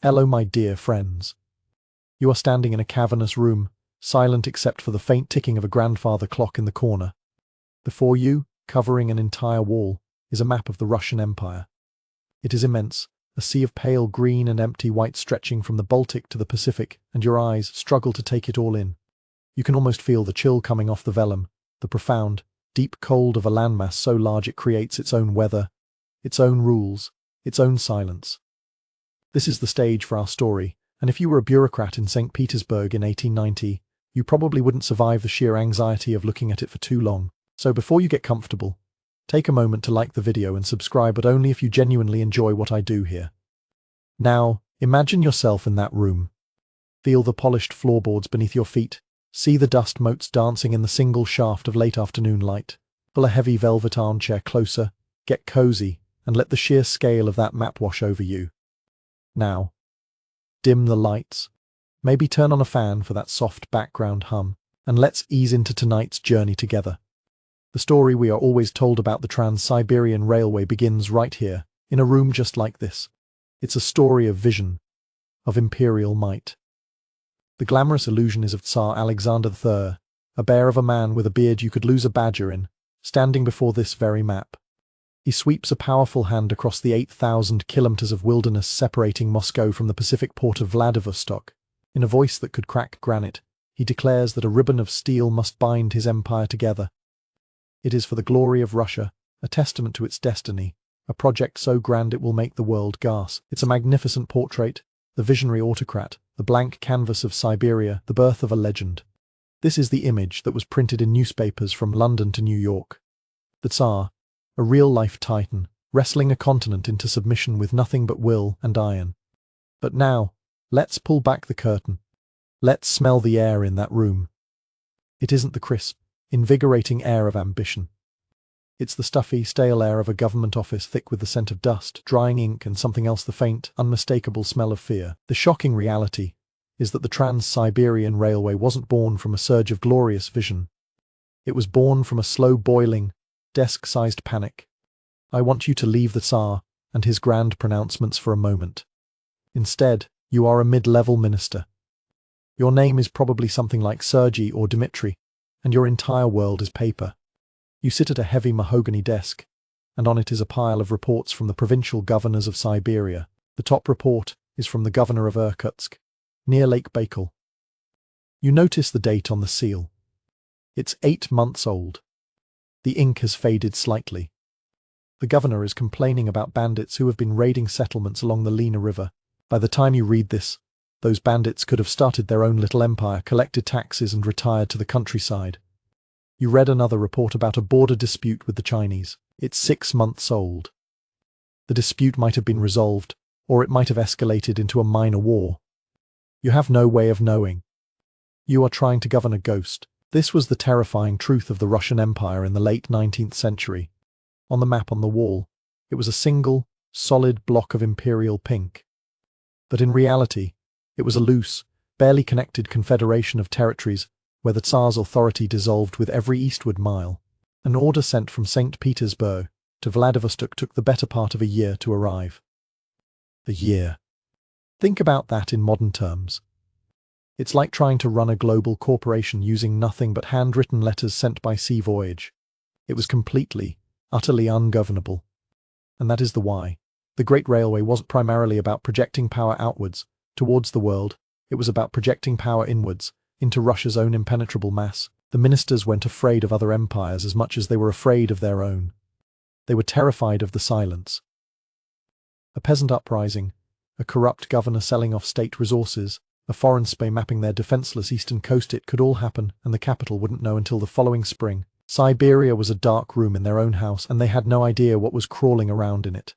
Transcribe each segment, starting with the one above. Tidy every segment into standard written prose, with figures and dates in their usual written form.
Hello, my dear friends. You are standing in a cavernous room, silent except for the faint ticking of a grandfather clock in the corner. Before you, covering an entire wall, is a map of the Russian Empire. It is immense, a sea of pale green and empty white stretching from the Baltic to the Pacific, and your eyes struggle to take it all in. You can almost feel the chill coming off the vellum, the profound, deep cold of a landmass so large it creates its own weather, its own rules, its own silence. This is the stage for our story, and if you were a bureaucrat in St. Petersburg in 1890, you probably wouldn't survive the sheer anxiety of looking at it for too long. So before you get comfortable, take a moment to like the video and subscribe, but only if you genuinely enjoy what I do here. Now, imagine yourself in that room. Feel the polished floorboards beneath your feet, see the dust motes dancing in the single shaft of late afternoon light. Pull a heavy velvet armchair closer, get cozy, and let the sheer scale of that map wash over you. Now, dim the lights, maybe turn on a fan for that soft background hum, and let's ease into tonight's journey together. The story we are always told about the TransSiberian Railway begins right here, in a room just like this. It's a story of vision, of imperial might. The glamorous illusion is of Tsar Alexander III, a bear of a man with a beard you could lose a badger in, standing before this very map. He sweeps a powerful hand across the 8,000 kilometers of wilderness separating Moscow from the Pacific port of Vladivostok. In a voice that could crack granite, he declares that a ribbon of steel must bind his empire together. It is for the glory of Russia, a testament to its destiny, a project so grand it will make the world gasp. It's a magnificent portrait, the visionary autocrat, the blank canvas of Siberia, the birth of a legend. This is the image that was printed in newspapers from London to New York. The Tsar, a real-life titan, wrestling a continent into submission with nothing but will and iron. But now, let's pull back the curtain. Let's smell the air in that room. It isn't the crisp, invigorating air of ambition. It's the stuffy, stale air of a government office thick with the scent of dust, drying ink and something else, the faint, unmistakable smell of fear. The shocking reality is that the Trans-Siberian Railway wasn't born from a surge of glorious vision. It was born from a slow-boiling, desk-sized panic. I want you to leave the Tsar and his grand pronouncements for a moment. Instead, you are a mid-level minister. Your name is probably something like Sergei or Dmitri, and your entire world is paper. You sit at a heavy mahogany desk, and on it is a pile of reports from the provincial governors of Siberia. The top report is from the governor of Irkutsk, near Lake Baikal. You notice the date on the seal. It's 8 months old. The ink has faded slightly. The governor is complaining about bandits who have been raiding settlements along the Lena River. By the time you read this, those bandits could have started their own little empire, collected taxes and retired to the countryside. You read another report about a border dispute with the Chinese. It's 6 months old. The dispute might have been resolved, or it might have escalated into a minor war. You have no way of knowing. You are trying to govern a ghost. This was the terrifying truth of the Russian Empire in the late 19th century. On the map on the wall, it was a single, solid block of imperial pink. But in reality, it was a loose, barely connected confederation of territories where the Tsar's authority dissolved with every eastward mile. An order sent from St. Petersburg to Vladivostok took the better part of a year to arrive. A year. Think about that in modern terms. It's like trying to run a global corporation using nothing but handwritten letters sent by sea voyage. It was completely, utterly ungovernable. And that is the why. The Great Railway wasn't primarily about projecting power outwards, towards the world. It was about projecting power inwards, into Russia's own impenetrable mass. The ministers weren't afraid of other empires as much as they were afraid of their own. They were terrified of the silence. A peasant uprising, a corrupt governor selling off state resources, a foreign spy mapping their defenseless eastern coast, it could all happen, and the capital wouldn't know until the following spring. Siberia was a dark room in their own house, and they had no idea what was crawling around in it.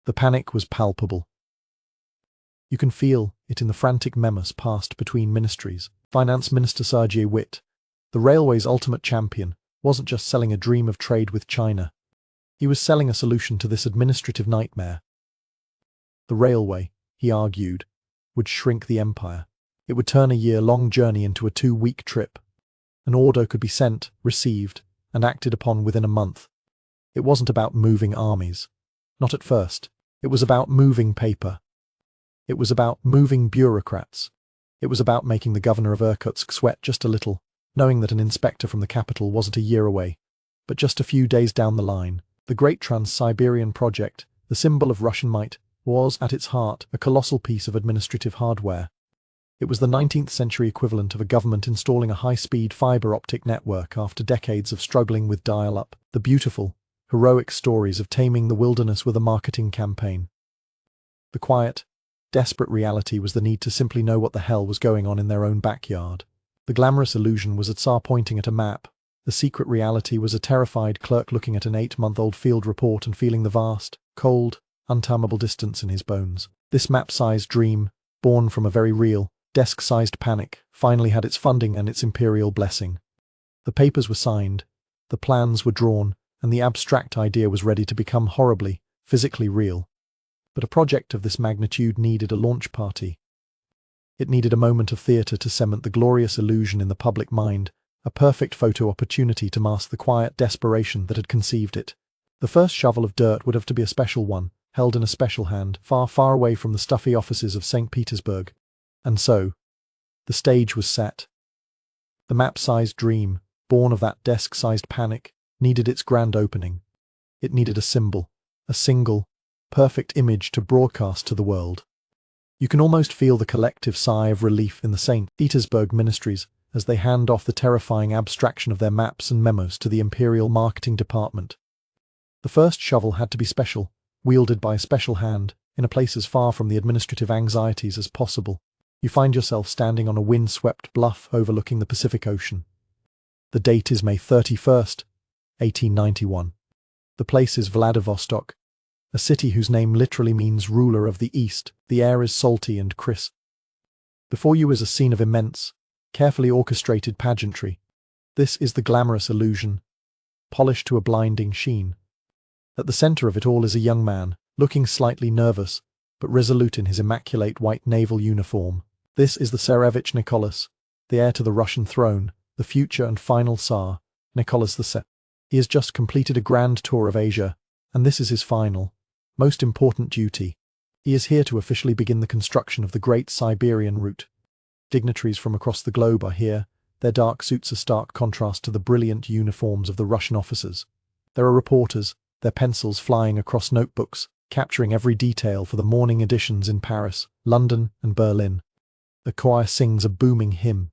The panic was palpable. You can feel it in the frantic memos passed between ministries. Finance Minister Sergei Witt, the railway's ultimate champion, wasn't just selling a dream of trade with China. He was selling a solution to this administrative nightmare. The railway, he argued, would shrink the empire. It would turn a year-long journey into a 2-week trip. An order could be sent, received, and acted upon within a month. It wasn't about moving armies. Not at first. It was about moving paper. It was about moving bureaucrats. It was about making the governor of Irkutsk sweat just a little, knowing that an inspector from the capital wasn't a year away. But just a few days down the line, the great TransSiberian project, the symbol of Russian might, was, at its heart, a colossal piece of administrative hardware. It was the 19th century equivalent of a government installing a high-speed fiber optic network after decades of struggling with dial-up, the beautiful, heroic stories of taming the wilderness with a marketing campaign. The quiet, desperate reality was the need to simply know what the hell was going on in their own backyard. The glamorous illusion was a Tsar pointing at a map. The secret reality was a terrified clerk looking at an 8-month-old field report and feeling the vast, cold, untimable distance in his bones. This map-sized dream, born from a very real, desk-sized panic, finally had its funding and its imperial blessing. The papers were signed, the plans were drawn, and the abstract idea was ready to become horribly, physically real. But a project of this magnitude needed a launch party. It needed a moment of theatre to cement the glorious illusion in the public mind, a perfect photo opportunity to mask the quiet desperation that had conceived it. The first shovel of dirt would have to be a special one, held in a special hand, far, far away from the stuffy offices of St. Petersburg. And so, the stage was set. The map-sized dream, born of that desk-sized panic, needed its grand opening. It needed a symbol, a single, perfect image to broadcast to the world. You can almost feel the collective sigh of relief in the St. Petersburg ministries as they hand off the terrifying abstraction of their maps and memos to the Imperial Marketing Department. The first shovel had to be special, wielded by a special hand, in a place as far from the administrative anxieties as possible. You find yourself standing on a wind-swept bluff overlooking the Pacific Ocean. The date is May 31st, 1891. The place is Vladivostok, a city whose name literally means ruler of the East. The air is salty and crisp. Before you is a scene of immense, carefully orchestrated pageantry. This is the glamorous illusion, polished to a blinding sheen. At the center of it all is a young man, looking slightly nervous, but resolute in his immaculate white naval uniform. This is the Tsarevich Nicholas, the heir to the Russian throne, the future and final Tsar, Nicholas II. He has just completed a grand tour of Asia, and this is his final, most important duty. He is here to officially begin the construction of the Great Siberian Route. Dignitaries from across the globe are here, their dark suits a stark contrast to the brilliant uniforms of the Russian officers. There are reporters, their pencils flying across notebooks, capturing every detail for the morning editions in Paris, London, and Berlin. The choir sings a booming hymn.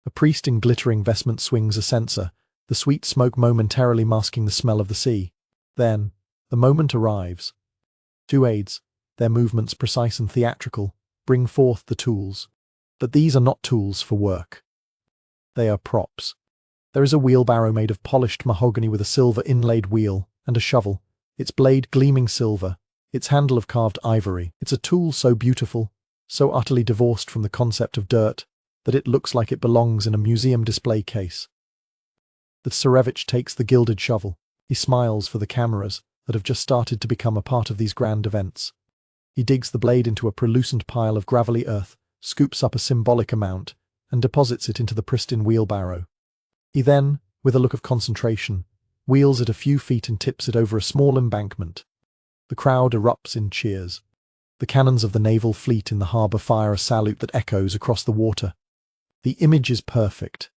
A priest in glittering vestments swings a censer, the sweet smoke momentarily masking the smell of the sea. Then, the moment arrives. Two aides, their movements precise and theatrical, bring forth the tools. But these are not tools for work. They are props. There is a wheelbarrow made of polished mahogany with a silver inlaid wheel, and a shovel, its blade gleaming silver, its handle of carved ivory. It's a tool so beautiful, so utterly divorced from the concept of dirt, that it looks like it belongs in a museum display case. The Tsarevich takes the gilded shovel. He smiles for the cameras that have just started to become a part of these grand events. He digs the blade into a prelucent pile of gravelly earth, scoops up a symbolic amount, and deposits it into the pristine wheelbarrow. He then, with a look of concentration, wheels it a few feet and tips it over a small embankment. The crowd erupts in cheers. The cannons of the naval fleet in the harbour fire a salute that echoes across the water. The image is perfect.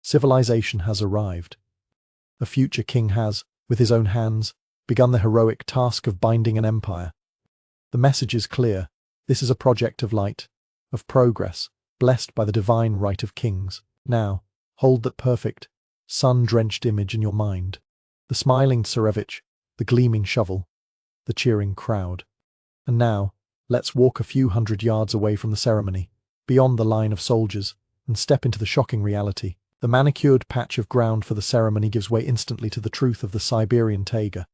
Civilization has arrived. A future king has, with his own hands, begun the heroic task of binding an empire. The message is clear. This is a project of light, of progress, blessed by the divine right of kings. Now, hold that perfect, sun-drenched image in your mind. The smiling Tsarevich, the gleaming shovel, the cheering crowd. And now, let's walk a few hundred yards away from the ceremony, beyond the line of soldiers, and step into the shocking reality. The manicured patch of ground for the ceremony gives way instantly to the truth of the Siberian taiga.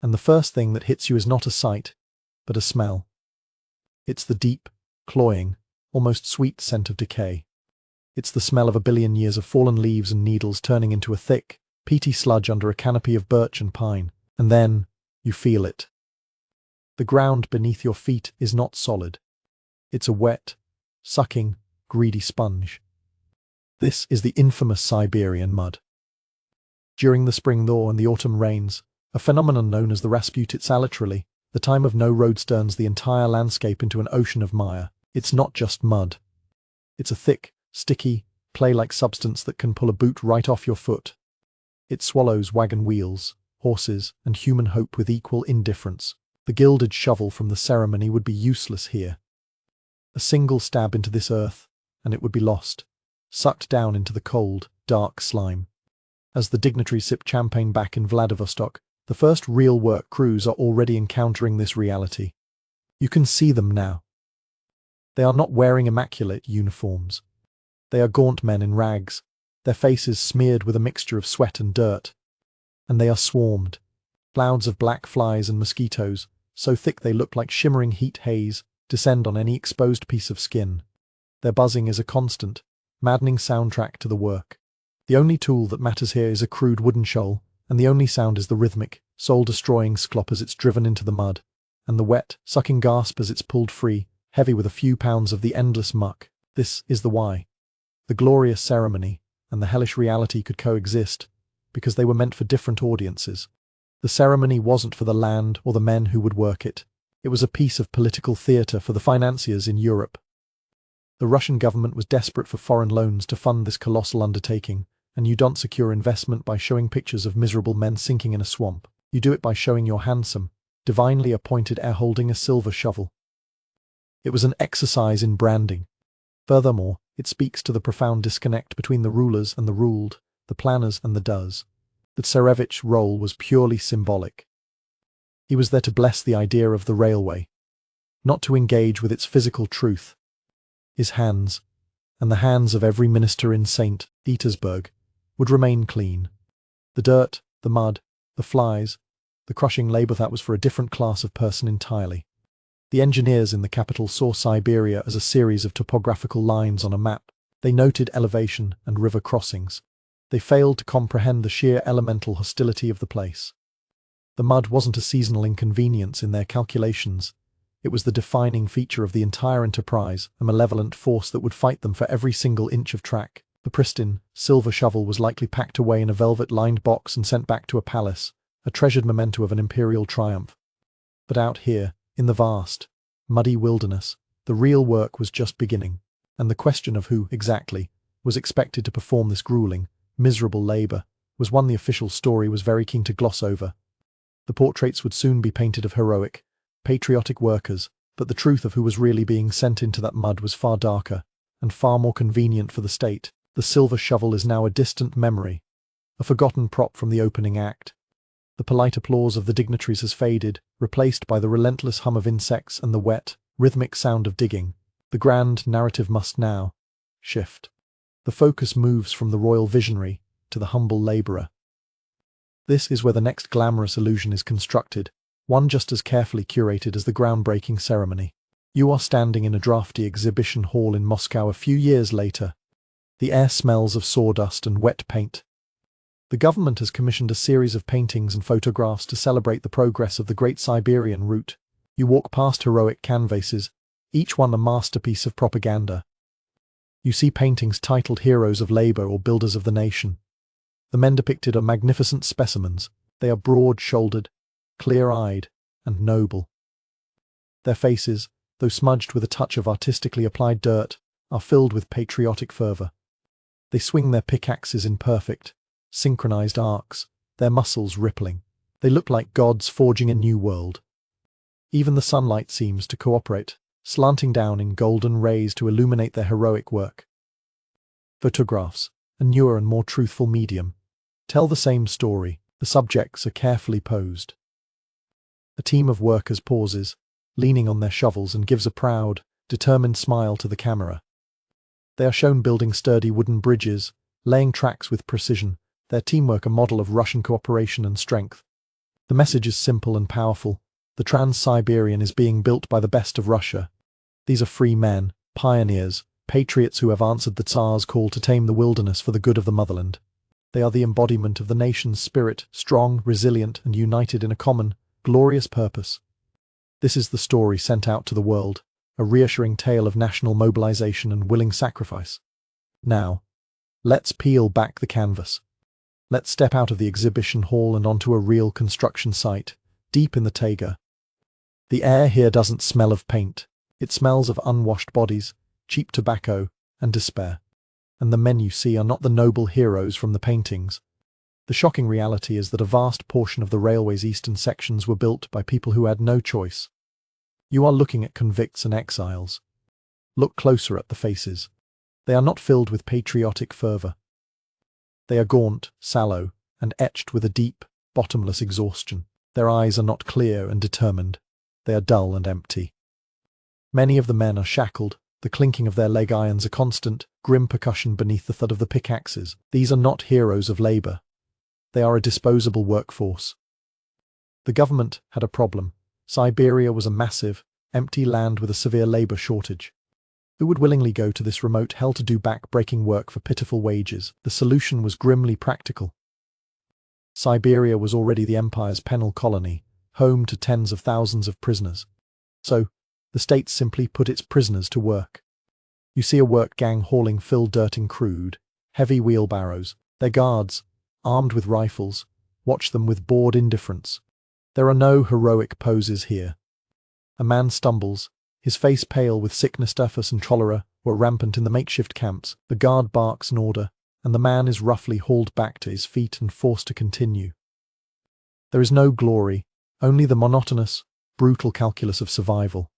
And the first thing that hits you is not a sight, but a smell. It's the deep, cloying, almost sweet scent of decay. It's the smell of a billion years of fallen leaves and needles turning into a thick, peaty sludge under a canopy of birch and pine. And then, you feel it. The ground beneath your feet is not solid. It's a wet, sucking, greedy sponge. This is the infamous Siberian mud. During the spring thaw and the autumn rains, a phenomenon known as the Rasputitsa literally, The time of no roads turns the entire landscape into an ocean of mire. It's not just mud. It's a thick, sticky, clay-like substance that can pull a boot right off your foot. It swallows wagon wheels, horses, and human hope with equal indifference. The gilded shovel from the ceremony would be useless here. A single stab into this earth, and it would be lost, sucked down into the cold, dark slime. As the dignitaries sip champagne back in Vladivostok, the first real work crews are already encountering this reality. You can see them now. They are not wearing immaculate uniforms. They are gaunt men in rags, their faces smeared with a mixture of sweat and dirt. And they are swarmed. Clouds of black flies and mosquitoes, so thick they look like shimmering heat haze, descend on any exposed piece of skin. Their buzzing is a constant, maddening soundtrack to the work. The only tool that matters here is a crude wooden shovel, and the only sound is the rhythmic, soul-destroying sklop as it's driven into the mud, and the wet, sucking gasp as it's pulled free, heavy with a few pounds of the endless muck. This is the why. The glorious ceremony and the hellish reality could coexist, because they were meant for different audiences. The ceremony wasn't for the land or the men who would work it. It was a piece of political theatre for the financiers in Europe. The Russian government was desperate for foreign loans to fund this colossal undertaking, and you don't secure investment by showing pictures of miserable men sinking in a swamp. You do it by showing your handsome, divinely appointed heir holding a silver shovel. It was an exercise in branding. Furthermore, it speaks to the profound disconnect between the rulers and the ruled, the planners and the does. The Tsarevich's role was purely symbolic. He was there to bless the idea of the railway, not to engage with its physical truth. His hands, and the hands of every minister in St. Petersburg, would remain clean. The dirt, the mud, the flies, the crushing labour, that was for a different class of person entirely. The engineers in the capital saw Siberia as a series of topographical lines on a map. They noted elevation and river crossings. They failed to comprehend the sheer elemental hostility of the place. The mud wasn't a seasonal inconvenience in their calculations. It was the defining feature of the entire enterprise, a malevolent force that would fight them for every single inch of track. The pristine, silver shovel was likely packed away in a velvet-lined box and sent back to a palace, a treasured memento of an imperial triumph. But out here, in the vast, muddy wilderness, the real work was just beginning, and the question of who, exactly, was expected to perform this grueling, miserable labour was one the official story was very keen to gloss over. The portraits would soon be painted of heroic, patriotic workers, but the truth of who was really being sent into that mud was far darker, and far more convenient for the state. The silver shovel is now a distant memory, a forgotten prop from the opening act. The polite applause of the dignitaries has faded, replaced by the relentless hum of insects and the wet, rhythmic sound of digging. The grand narrative must now shift. The focus moves from the royal visionary to the humble labourer. This is where the next glamorous illusion is constructed, one just as carefully curated as the groundbreaking ceremony. You are standing in a drafty exhibition hall in Moscow a few years later. The air smells of sawdust and wet paint. The government has commissioned a series of paintings and photographs to celebrate the progress of the Great Siberian Route. You walk past heroic canvases, each one a masterpiece of propaganda. You see paintings titled Heroes of Labour or Builders of the Nation. The men depicted are magnificent specimens. They are broad-shouldered, clear-eyed, and noble. Their faces, though smudged with a touch of artistically applied dirt, are filled with patriotic fervour. They swing their pickaxes in perfect, synchronized arcs, their muscles rippling. They look like gods forging a new world. Even the sunlight seems to cooperate, slanting down in golden rays to illuminate their heroic work. Photographs, a newer and more truthful medium, tell the same story. The subjects are carefully posed. A team of workers pauses, leaning on their shovels, and gives a proud, determined smile to the camera. They are shown building sturdy wooden bridges, laying tracks with precision, their teamwork a model of Russian cooperation and strength. The message is simple and powerful. The TransSiberian is being built by the best of Russia. These are free men, pioneers, patriots who have answered the Tsar's call to tame the wilderness for the good of the motherland. They are the embodiment of the nation's spirit, strong, resilient, and united in a common, glorious purpose. This is the story sent out to the world, a reassuring tale of national mobilization and willing sacrifice. Now, let's peel back the canvas. Let's step out of the exhibition hall and onto a real construction site, deep in the taiga. The air here doesn't smell of paint. It smells of unwashed bodies, cheap tobacco, and despair. And the men you see are not the noble heroes from the paintings. The shocking reality is that a vast portion of the railway's eastern sections were built by people who had no choice. You are looking at convicts and exiles. Look closer at the faces. They are not filled with patriotic fervor. They are gaunt, sallow, and etched with a deep, bottomless exhaustion. Their eyes are not clear and determined. They are dull and empty. Many of the men are shackled, the clinking of their leg irons a constant, grim percussion beneath the thud of the pickaxes. These are not heroes of labor. They are a disposable workforce. The government had a problem. Siberia was a massive, empty land with a severe labor shortage. Who would willingly go to this remote hell-to-do back-breaking work for pitiful wages? The solution was grimly practical. Siberia was already the empire's penal colony, home to tens of thousands of prisoners. So, the state simply put its prisoners to work. You see a work gang hauling fill-dirting crude, heavy wheelbarrows. Their guards, armed with rifles, watch them with bored indifference. There are no heroic poses here. A man stumbles, his face pale with sickness. Typhus and cholera were rampant in the makeshift camps. The guard barks an order, and the man is roughly hauled back to his feet and forced to continue. There is no glory, only the monotonous, brutal calculus of survival.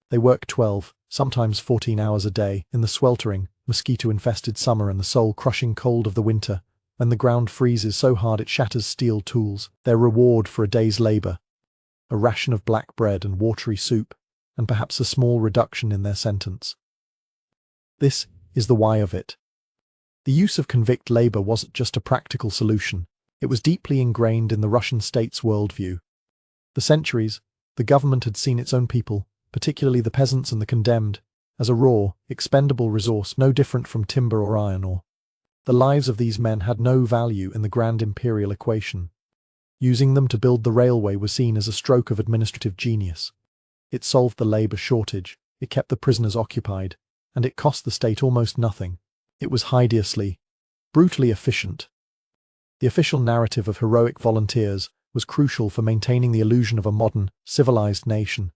They work 12, sometimes 14 hours a day, in the sweltering, mosquito-infested summer and the soul-crushing cold of the winter, when the ground freezes so hard it shatters steel tools. Their reward for a day's labor: a ration of black bread and watery soup, and perhaps a small reduction in their sentence. This is the why of it. The use of convict labor wasn't just a practical solution, it was deeply ingrained in the Russian state's worldview. For centuries, the government had seen its own people, particularly the peasants and the condemned, as a raw, expendable resource no different from timber or iron ore. The lives of these men had no value in the grand imperial equation. Using them to build the railway was seen as a stroke of administrative genius. It solved the labor shortage, it kept the prisoners occupied, and it cost the state almost nothing. It was hideously, brutally efficient. The official narrative of heroic volunteers was crucial for maintaining the illusion of a modern, civilized nation.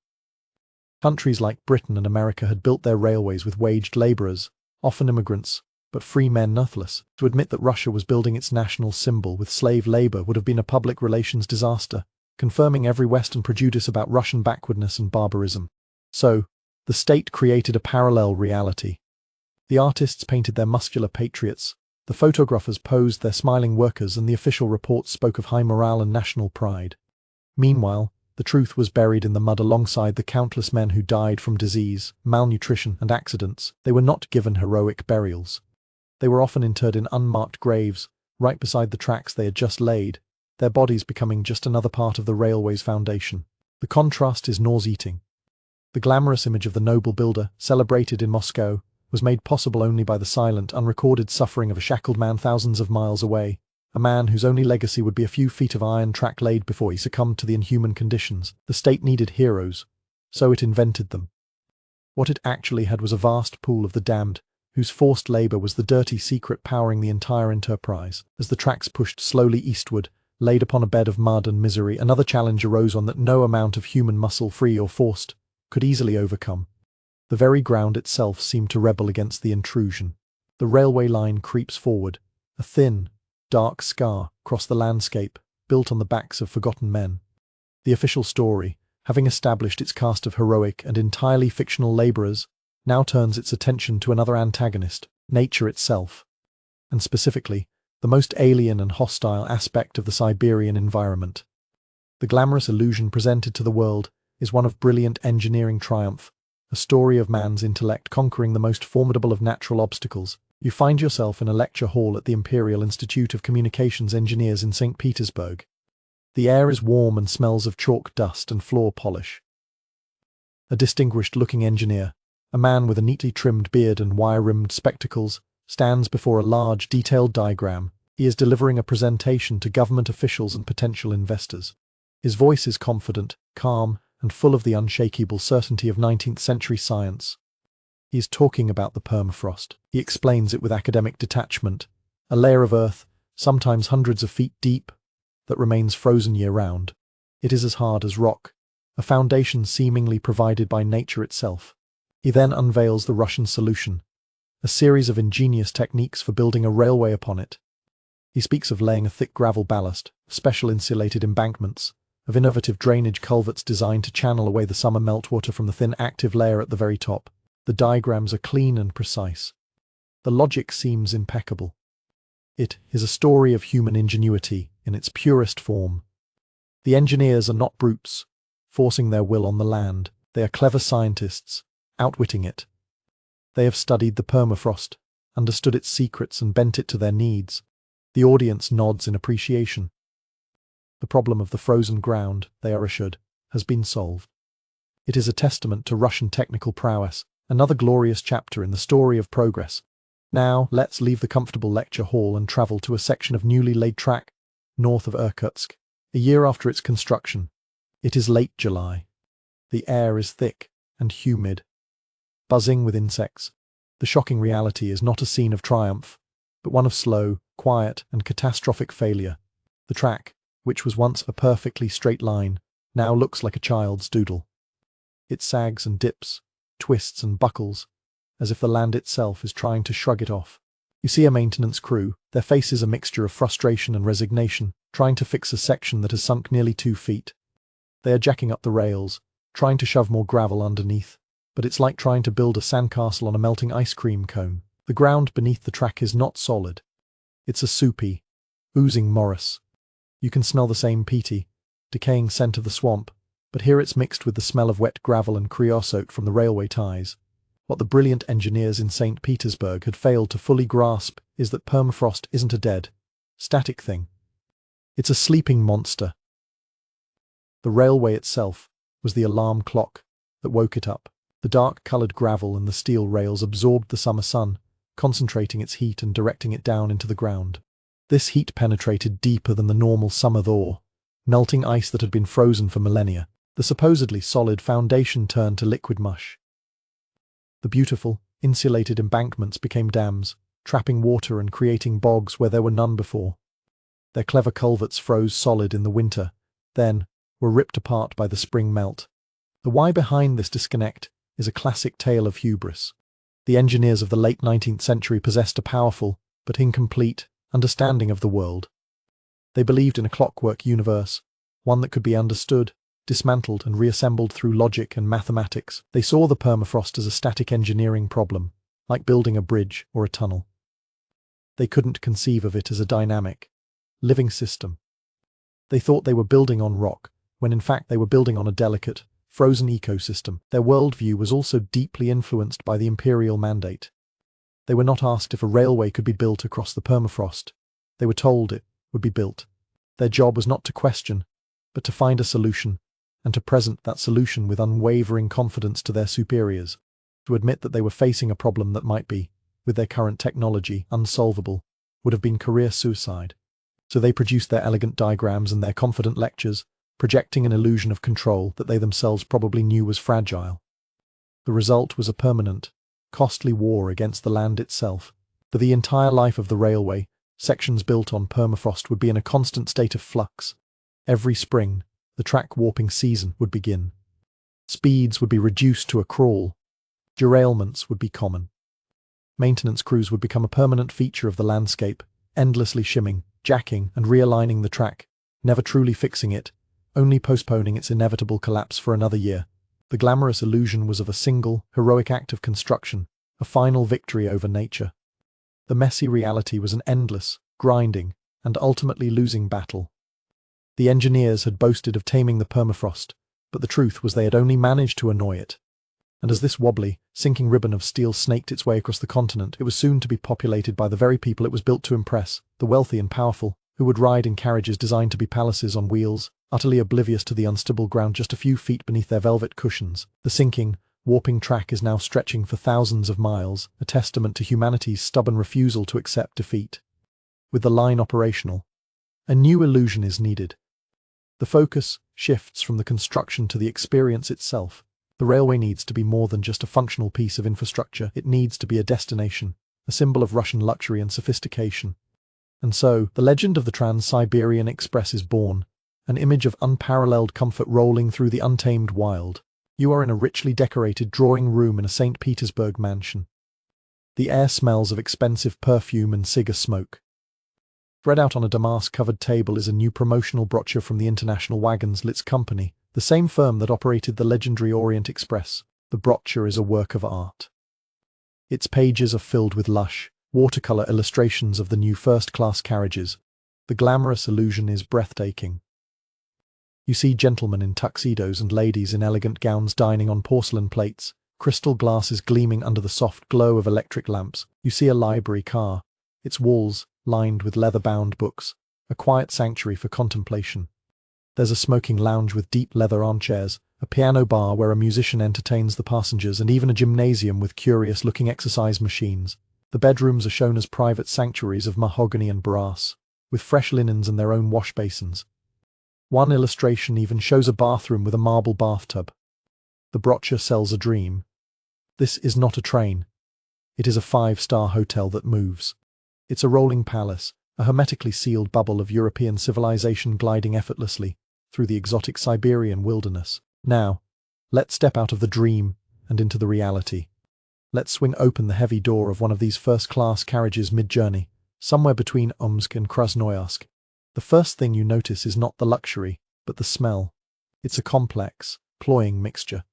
Countries like Britain and America had built their railways with waged laborers, often immigrants, but free men nonetheless. To admit that Russia was building its national symbol with slave labor would have been a public relations disaster, confirming every Western prejudice about Russian backwardness and barbarism. So, the state created a parallel reality. The artists painted their muscular patriots, the photographers posed their smiling workers, and the official reports spoke of high morale and national pride. Meanwhile, the truth was buried in the mud alongside the countless men who died from disease, malnutrition, and accidents. They were not given heroic burials. They were often interred in unmarked graves, right beside the tracks they had just laid, their bodies becoming just another part of the railway's foundation. The contrast is nauseating. The glamorous image of the noble builder, celebrated in Moscow, was made possible only by the silent, unrecorded suffering of a shackled man thousands of miles away, a man whose only legacy would be a few feet of iron track laid before he succumbed to the inhuman conditions. The state needed heroes, so it invented them. What it actually had was a vast pool of the damned, whose forced labor was the dirty secret powering the entire enterprise. As the tracks pushed slowly eastward, laid upon a bed of mud and misery, another challenge arose, on that no amount of human muscle, free or forced, could easily overcome. The very ground itself seemed to rebel against the intrusion. The railway line creeps forward, a thin, dark scar across the landscape, built on the backs of forgotten men. The official story, having established its cast of heroic and entirely fictional laborers, now turns its attention to another antagonist, nature itself, and specifically, the most alien and hostile aspect of the Siberian environment. The glamorous illusion presented to the world is one of brilliant engineering triumph, a story of man's intellect conquering the most formidable of natural obstacles. You find yourself in a lecture hall at the Imperial Institute of Communications Engineers in St. Petersburg. The air is warm and smells of chalk dust and floor polish. A distinguished-looking engineer, a man with a neatly trimmed beard and wire-rimmed spectacles, stands before a large, detailed diagram. He is delivering a presentation to government officials and potential investors. His voice is confident, calm, and full of the unshakable certainty of 19th-century science. He is talking about the permafrost. He explains it with academic detachment, a layer of earth, sometimes hundreds of feet deep, that remains frozen year-round. It is as hard as rock, a foundation seemingly provided by nature itself. He then unveils the Russian solution, a series of ingenious techniques for building a railway upon it. He speaks of laying a thick gravel ballast, special insulated embankments, of innovative drainage culverts designed to channel away the summer meltwater from the thin active layer at the very top. The diagrams are clean and precise. The logic seems impeccable. It is a story of human ingenuity in its purest form. The engineers are not brutes, forcing their will on the land. They are clever scientists, outwitting it. They have studied the permafrost, understood its secrets and bent it to their needs. The audience nods in appreciation. The problem of the frozen ground, they are assured, has been solved. It is a testament to Russian technical prowess, another glorious chapter in the story of progress. Now, let's leave the comfortable lecture hall and travel to a section of newly laid track, north of Irkutsk, a year after its construction. It is late July. The air is thick and humid, buzzing with insects. The shocking reality is not a scene of triumph, but one of slow, quiet, and catastrophic failure. The track, which was once a perfectly straight line, now looks like a child's doodle. It sags and dips, twists and buckles, as if the land itself is trying to shrug it off. You see a maintenance crew, their faces a mixture of frustration and resignation, trying to fix a section that has sunk nearly 2 feet. They are jacking up the rails, trying to shove more gravel underneath, but it's like trying to build a sandcastle on a melting ice cream cone. The ground beneath the track is not solid. It's a soupy, oozing morass. You can smell the same peaty, decaying scent of the swamp, but here it's mixed with the smell of wet gravel and creosote from the railway ties. What the brilliant engineers in St. Petersburg had failed to fully grasp is that permafrost isn't a dead, static thing. It's a sleeping monster. The railway itself was the alarm clock that woke it up. The dark-coloured gravel and the steel rails absorbed the summer sun, concentrating its heat and directing it down into the ground. This heat penetrated deeper than the normal summer thaw, melting ice that had been frozen for millennia. The supposedly solid foundation turned to liquid mush. The beautiful, insulated embankments became dams, trapping water and creating bogs where there were none before. Their clever culverts froze solid in the winter, then were ripped apart by the spring melt. The why behind this disconnect is a classic tale of hubris. The engineers of the late 19th century possessed a powerful, but incomplete, understanding of the world. They believed in a clockwork universe, one that could be understood, dismantled and reassembled through logic and mathematics. They saw the permafrost as a static engineering problem, like building a bridge or a tunnel. They couldn't conceive of it as a dynamic, living system. They thought they were building on rock, when in fact they were building on a delicate, frozen ecosystem. Their worldview was also deeply influenced by the imperial mandate. They were not asked if a railway could be built across the permafrost. They were told it would be built. Their job was not to question, but to find a solution, and to present that solution with unwavering confidence to their superiors. To admit that they were facing a problem that might be, with their current technology, unsolvable, would have been career suicide. So they produced their elegant diagrams and their confident lectures, projecting an illusion of control that they themselves probably knew was fragile. The result was a permanent, costly war against the land itself. For the entire life of the railway, sections built on permafrost would be in a constant state of flux. Every spring, the track warping season would begin. Speeds would be reduced to a crawl. Derailments would be common. Maintenance crews would become a permanent feature of the landscape, endlessly shimming, jacking and realigning the track, never truly fixing it, only postponing its inevitable collapse for another year. The glamorous illusion was of a single, heroic act of construction, a final victory over nature. The messy reality was an endless, grinding, and ultimately losing battle. The engineers had boasted of taming the permafrost, but the truth was they had only managed to annoy it. And as this wobbly, sinking ribbon of steel snaked its way across the continent, it was soon to be populated by the very people it was built to impress, the wealthy and powerful, who would ride in carriages designed to be palaces on wheels, utterly oblivious to the unstable ground just a few feet beneath their velvet cushions. The sinking, warping track is now stretching for thousands of miles, a testament to humanity's stubborn refusal to accept defeat. With the line operational, a new illusion is needed. The focus shifts from the construction to the experience itself. The railway needs to be more than just a functional piece of infrastructure. It needs to be a destination, a symbol of Russian luxury and sophistication. And so, the legend of the TransSiberian Express is born, an image of unparalleled comfort rolling through the untamed wild. You are in a richly decorated drawing room in a St. Petersburg mansion. The air smells of expensive perfume and cigar smoke. Spread out on a damask-covered table is a new promotional brochure from the International Wagons Litz Company, the same firm that operated the legendary Orient Express. The brochure is a work of art. Its pages are filled with lush, watercolor illustrations of the new first-class carriages. The glamorous illusion is breathtaking. You see gentlemen in tuxedos and ladies in elegant gowns dining on porcelain plates, crystal glasses gleaming under the soft glow of electric lamps. You see a library car, its walls lined with leather-bound books, a quiet sanctuary for contemplation. There's a smoking lounge with deep leather armchairs, a piano bar where a musician entertains the passengers, and even a gymnasium with curious-looking exercise machines. The bedrooms are shown as private sanctuaries of mahogany and brass, with fresh linens and their own wash basins. One illustration even shows a bathroom with a marble bathtub. The brochure sells a dream. This is not a train. It is a 5-star hotel that moves. It's a rolling palace, a hermetically sealed bubble of European civilization gliding effortlessly through the exotic Siberian wilderness. Now, let's step out of the dream and into the reality. Let's swing open the heavy door of one of these first-class carriages mid-journey, somewhere between Omsk and Krasnoyarsk. The first thing you notice is not the luxury, but the smell. It's a complex, cloying mixture.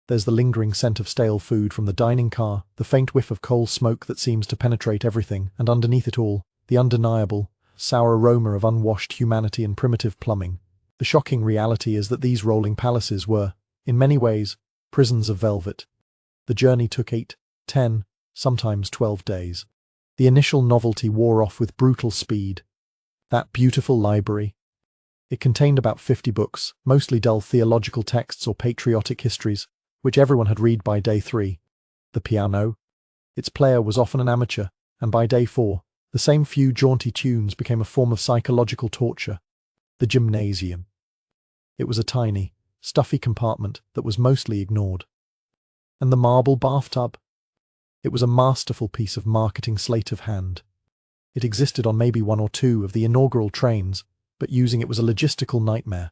There's the lingering scent of stale food from the dining car, the faint whiff of coal smoke that seems to penetrate everything, and underneath it all, the undeniable, sour aroma of unwashed humanity and primitive plumbing. The shocking reality is that these rolling palaces were, in many ways, prisons of velvet. The journey took 8, 10, sometimes 12 days. The initial novelty wore off with brutal speed. That beautiful library. It contained about 50 books, mostly dull theological texts or patriotic histories, which everyone had read by day 3. The piano. Its player was often an amateur, and by day 4, the same few jaunty tunes became a form of psychological torture. The gymnasium. It was a tiny, stuffy compartment that was mostly ignored. And the marble bathtub. It was a masterful piece of marketing sleight of hand. It existed on maybe 1 or 2 of the inaugural trains, but using it was a logistical nightmare.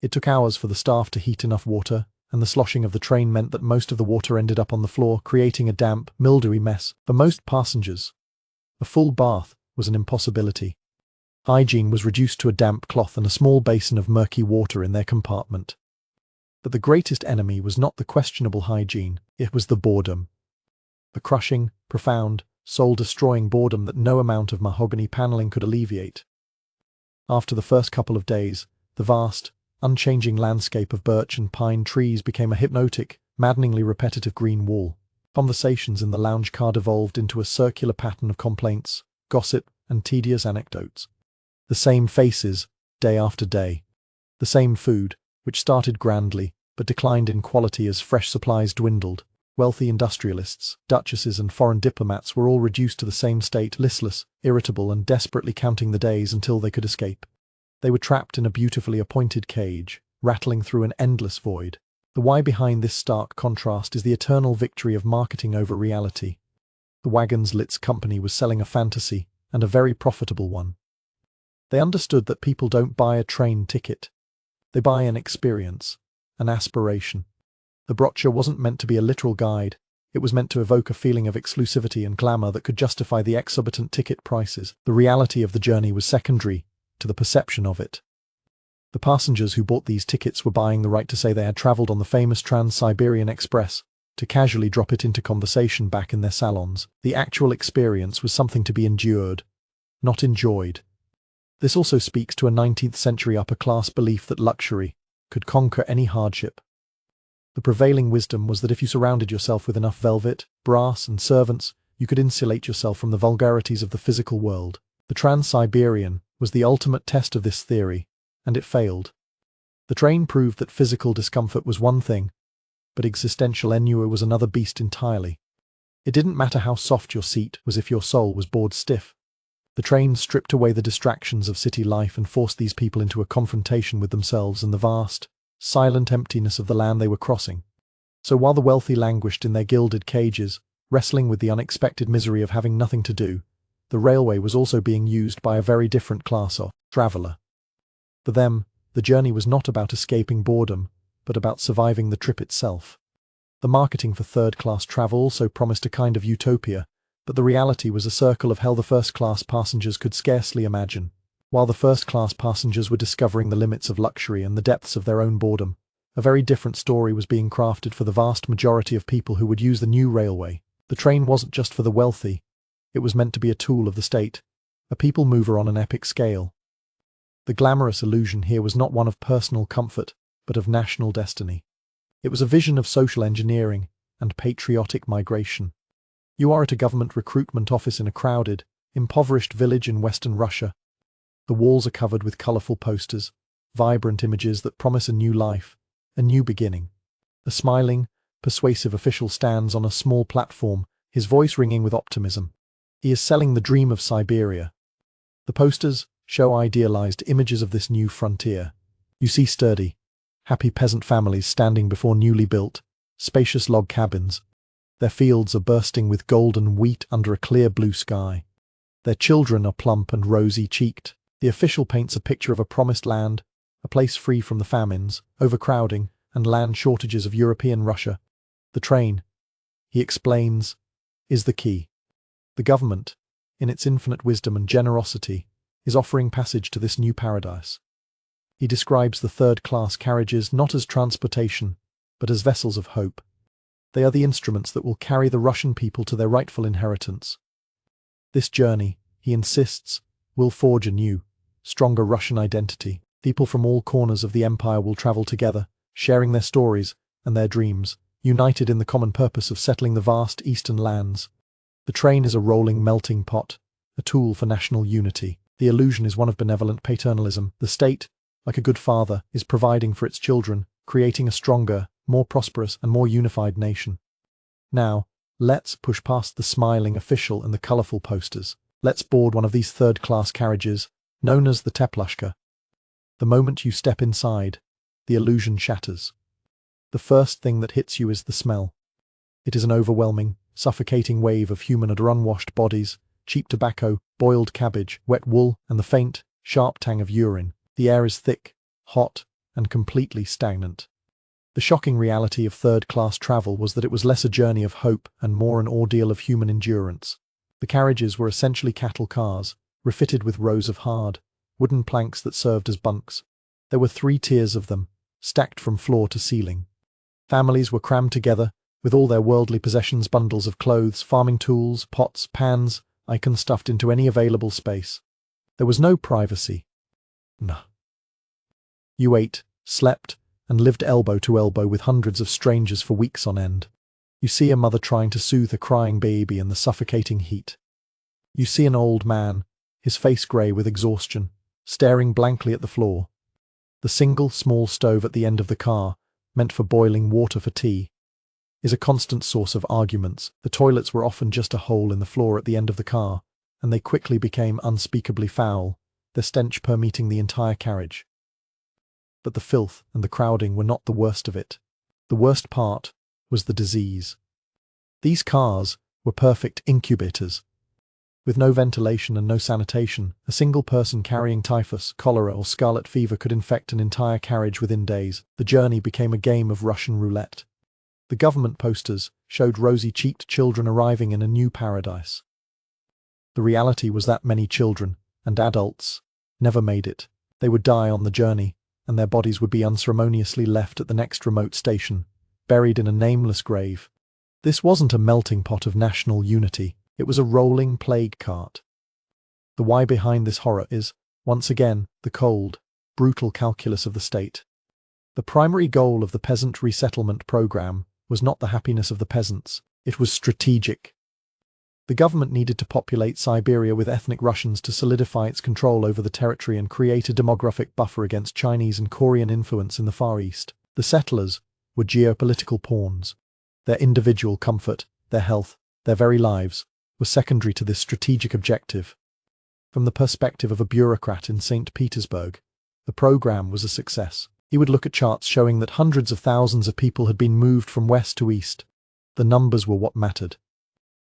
It took hours for the staff to heat enough water, and the sloshing of the train meant that most of the water ended up on the floor, creating a damp, mildewy mess. For most passengers, a full bath was an impossibility. Hygiene was reduced to a damp cloth and a small basin of murky water in their compartment. But the greatest enemy was not the questionable hygiene, it was the boredom. The crushing, profound, soul-destroying boredom that no amount of mahogany paneling could alleviate. After the first couple of days, the vast, unchanging landscape of birch and pine trees became a hypnotic, maddeningly repetitive green wall. Conversations in the lounge car devolved into a circular pattern of complaints, gossip, and tedious anecdotes. The same faces, day after day. The same food, which started grandly, but declined in quality as fresh supplies dwindled. Wealthy industrialists, duchesses and foreign diplomats were all reduced to the same state, listless, irritable and desperately counting the days until they could escape. They were trapped in a beautifully appointed cage, rattling through an endless void. The why behind this stark contrast is the eternal victory of marketing over reality. The Wagons Litz Company was selling a fantasy, and a very profitable one. They understood that people don't buy a train ticket. They buy an experience, an aspiration. The brochure wasn't meant to be a literal guide, it was meant to evoke a feeling of exclusivity and glamour that could justify the exorbitant ticket prices. The reality of the journey was secondary to the perception of it. The passengers who bought these tickets were buying the right to say they had travelled on the famous TransSiberian Express, to casually drop it into conversation back in their salons. The actual experience was something to be endured, not enjoyed. This also speaks to a 19th-century upper-class belief that luxury could conquer any hardship. The prevailing wisdom was that if you surrounded yourself with enough velvet, brass, and servants, you could insulate yourself from the vulgarities of the physical world. The TransSiberian was the ultimate test of this theory, and it failed. The train proved that physical discomfort was one thing, but existential ennui was another beast entirely. It didn't matter how soft your seat was if your soul was bored stiff. The train stripped away the distractions of city life and forced these people into a confrontation with themselves and the vast, silent emptiness of the land they were crossing. So while the wealthy languished in their gilded cages, wrestling with the unexpected misery of having nothing to do, the railway was also being used by a very different class of traveller. For them, the journey was not about escaping boredom, but about surviving the trip itself. The marketing for third-class travel also promised a kind of utopia, but the reality was a circle of hell the first-class passengers could scarcely imagine. While the first-class passengers were discovering the limits of luxury and the depths of their own boredom, a very different story was being crafted for the vast majority of people who would use the new railway. The train wasn't just for the wealthy. It was meant to be a tool of the state, a people mover on an epic scale. The glamorous illusion here was not one of personal comfort, but of national destiny. It was a vision of social engineering and patriotic migration. You are at a government recruitment office in a crowded, impoverished village in Western Russia. The walls are covered with colourful posters, vibrant images that promise a new life, a new beginning. A smiling, persuasive official stands on a small platform, his voice ringing with optimism. He is selling the dream of Siberia. The posters show idealized images of this new frontier. You see sturdy, happy peasant families standing before newly built, spacious log cabins. Their fields are bursting with golden wheat under a clear blue sky. Their children are plump and rosy-cheeked. The official paints a picture of a promised land, a place free from the famines, overcrowding, and land shortages of European Russia. The train, he explains, is the key. The government, in its infinite wisdom and generosity, is offering passage to this new paradise. He describes the third-class carriages not as transportation, but as vessels of hope. They are the instruments that will carry the Russian people to their rightful inheritance. This journey, he insists, will forge a new, stronger Russian identity. People from all corners of the empire will travel together, sharing their stories and their dreams, united in the common purpose of settling the vast eastern lands. The train is a rolling melting pot, a tool for national unity. The illusion is one of benevolent paternalism. The state, like a good father, is providing for its children, creating a stronger, more prosperous and more unified nation. Now, let's push past the smiling official and the colourful posters. Let's board one of these third-class carriages, known as the Teplushka. The moment you step inside, the illusion shatters. The first thing that hits you is the smell. It is an overwhelming, suffocating wave of human and unwashed bodies, cheap tobacco, boiled cabbage, wet wool, and the faint, sharp tang of urine. The air is thick, hot, and completely stagnant. The shocking reality of third-class travel was that it was less a journey of hope and more an ordeal of human endurance. The carriages were essentially cattle cars, refitted with rows of hard, wooden planks that served as bunks. There were 3 tiers of them, stacked from floor to ceiling. Families were crammed together, with all their worldly possessions, bundles of clothes, farming tools, pots, pans, icons stuffed into any available space. There was no privacy. No. You ate, slept, and lived elbow to elbow with hundreds of strangers for weeks on end. You see a mother trying to soothe a crying baby in the suffocating heat. You see an old man, his face grey with exhaustion, staring blankly at the floor. The single small stove at the end of the car, meant for boiling water for tea, is a constant source of arguments. The toilets were often just a hole in the floor at the end of the car, and they quickly became unspeakably foul, their stench permeating the entire carriage. But the filth and the crowding were not the worst of it. The worst part was the disease. These cars were perfect incubators. With no ventilation and no sanitation, a single person carrying typhus, cholera or scarlet fever could infect an entire carriage within days. The journey became a game of Russian roulette. The government posters showed rosy-cheeked children arriving in a new paradise. The reality was that many children, and adults, never made it. They would die on the journey, and their bodies would be unceremoniously left at the next remote station, buried in a nameless grave. This wasn't a melting pot of national unity, it was a rolling plague cart. The why behind this horror is, once again, the cold, brutal calculus of the state. The primary goal of the peasant resettlement program was not the happiness of the peasants, it was strategic. The government needed to populate Siberia with ethnic Russians to solidify its control over the territory and create a demographic buffer against Chinese and Korean influence in the Far East. The settlers were geopolitical pawns. Their individual comfort, their health, their very lives, were secondary to this strategic objective. From the perspective of a bureaucrat in St. Petersburg, the program was a success. He would look at charts showing that hundreds of thousands of people had been moved from west to east. The numbers were what mattered.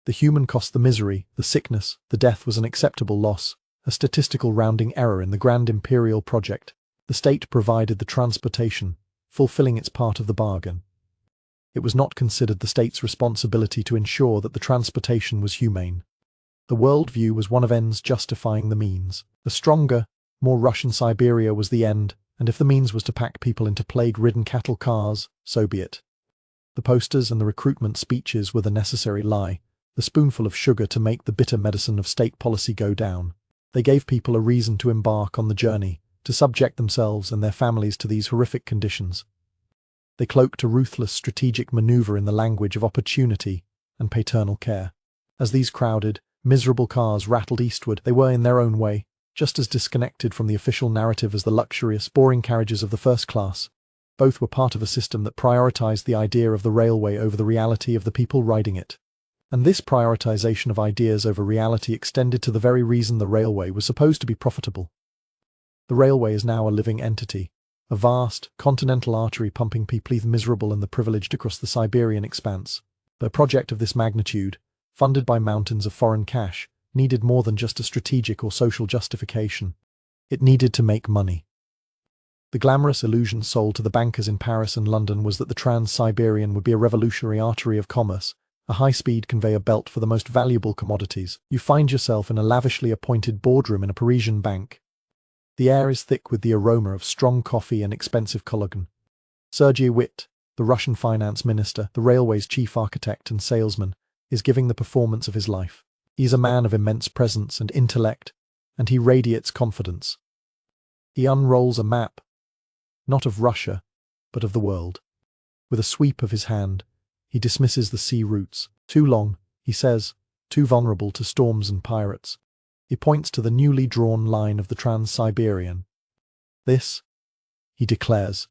The human cost, the misery, the sickness, the death was an acceptable loss, a statistical rounding error in the grand imperial project. The state provided the transportation, fulfilling its part of the bargain. It was not considered the state's responsibility to ensure that the transportation was humane. The worldview was one of ends justifying the means. A stronger, more Russian Siberia was the end, and if the means was to pack people into plague-ridden cattle cars, so be it. The posters and the recruitment speeches were the necessary lie, the spoonful of sugar to make the bitter medicine of state policy go down. They gave people a reason to embark on the journey, to subject themselves and their families to these horrific conditions. They cloaked a ruthless strategic maneuver in the language of opportunity and paternal care. As these crowded, miserable cars rattled eastward, they were, in their own way, just as disconnected from the official narrative as the luxurious, boring carriages of the first class. Both were part of a system that prioritized the idea of the railway over the reality of the people riding it. And this prioritization of ideas over reality extended to the very reason the railway was supposed to be profitable. The railway is now a living entity, a vast, continental artery pumping people miserable and the privileged across the Siberian expanse. A project of this magnitude, funded by mountains of foreign cash, needed more than just a strategic or social justification. It needed to make money. The glamorous illusion sold to the bankers in Paris and London was that the TransSiberian would be a revolutionary artery of commerce, a high-speed conveyor belt for the most valuable commodities. You find yourself in a lavishly appointed boardroom in a Parisian bank. The air is thick with the aroma of strong coffee and expensive collagen. Sergei Witt, the Russian finance minister, the railway's chief architect and salesman, is giving the performance of his life. He's a man of immense presence and intellect, and he radiates confidence. He unrolls a map, not of Russia, but of the world. With a sweep of his hand, he dismisses the sea routes. Too long, he says, too vulnerable to storms and pirates. He points to the newly drawn line of the TransSiberian. This, he declares,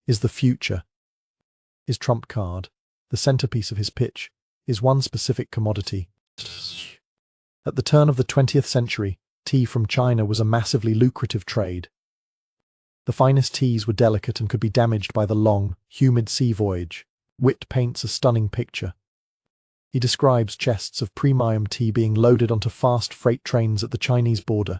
is the future. His trump card, the centerpiece of his pitch, is one specific commodity. At the turn of the 20th century, tea from China was a massively lucrative trade. The finest teas were delicate and could be damaged by the long, humid sea voyage. Witt paints a stunning picture. He describes chests of premium tea being loaded onto fast freight trains at the Chinese border.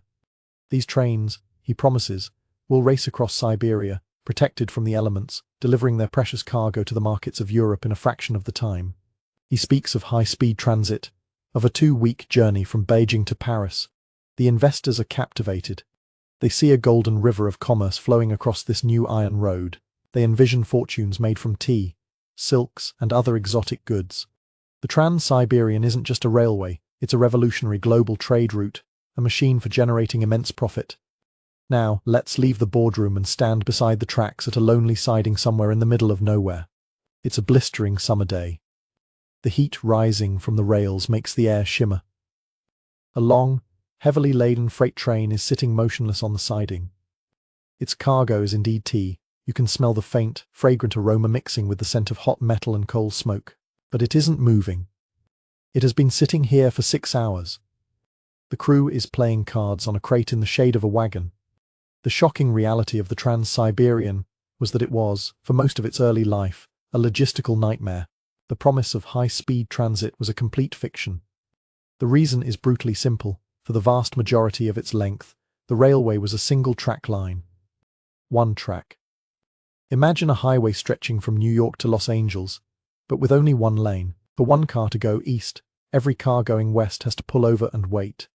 These trains, he promises, will race across Siberia, protected from the elements, delivering their precious cargo to the markets of Europe in a fraction of the time. He speaks of high-speed transit, of a 2-week journey from Beijing to Paris. The investors are captivated. They see a golden river of commerce flowing across this new iron road. They envision fortunes made from tea, silks, and other exotic goods. The TransSiberian isn't just a railway, it's a revolutionary global trade route, a machine for generating immense profit. Now, let's leave the boardroom and stand beside the tracks at a lonely siding somewhere in the middle of nowhere. It's a blistering summer day. The heat rising from the rails makes the air shimmer. A long, heavily laden freight train is sitting motionless on the siding. Its cargo is indeed tea. You can smell the faint, fragrant aroma mixing with the scent of hot metal and coal smoke. But it isn't moving. It has been sitting here for 6 hours. The crew is playing cards on a crate in the shade of a wagon. The shocking reality of the TransSiberian was that it was, for most of its early life, a logistical nightmare. The promise of high-speed transit was a complete fiction. The reason is brutally simple. For the vast majority of its length, the railway was a single track line. One track. Imagine a highway stretching from New York to Los Angeles, but with only one lane. For one car to go east, every car going west has to pull over and wait.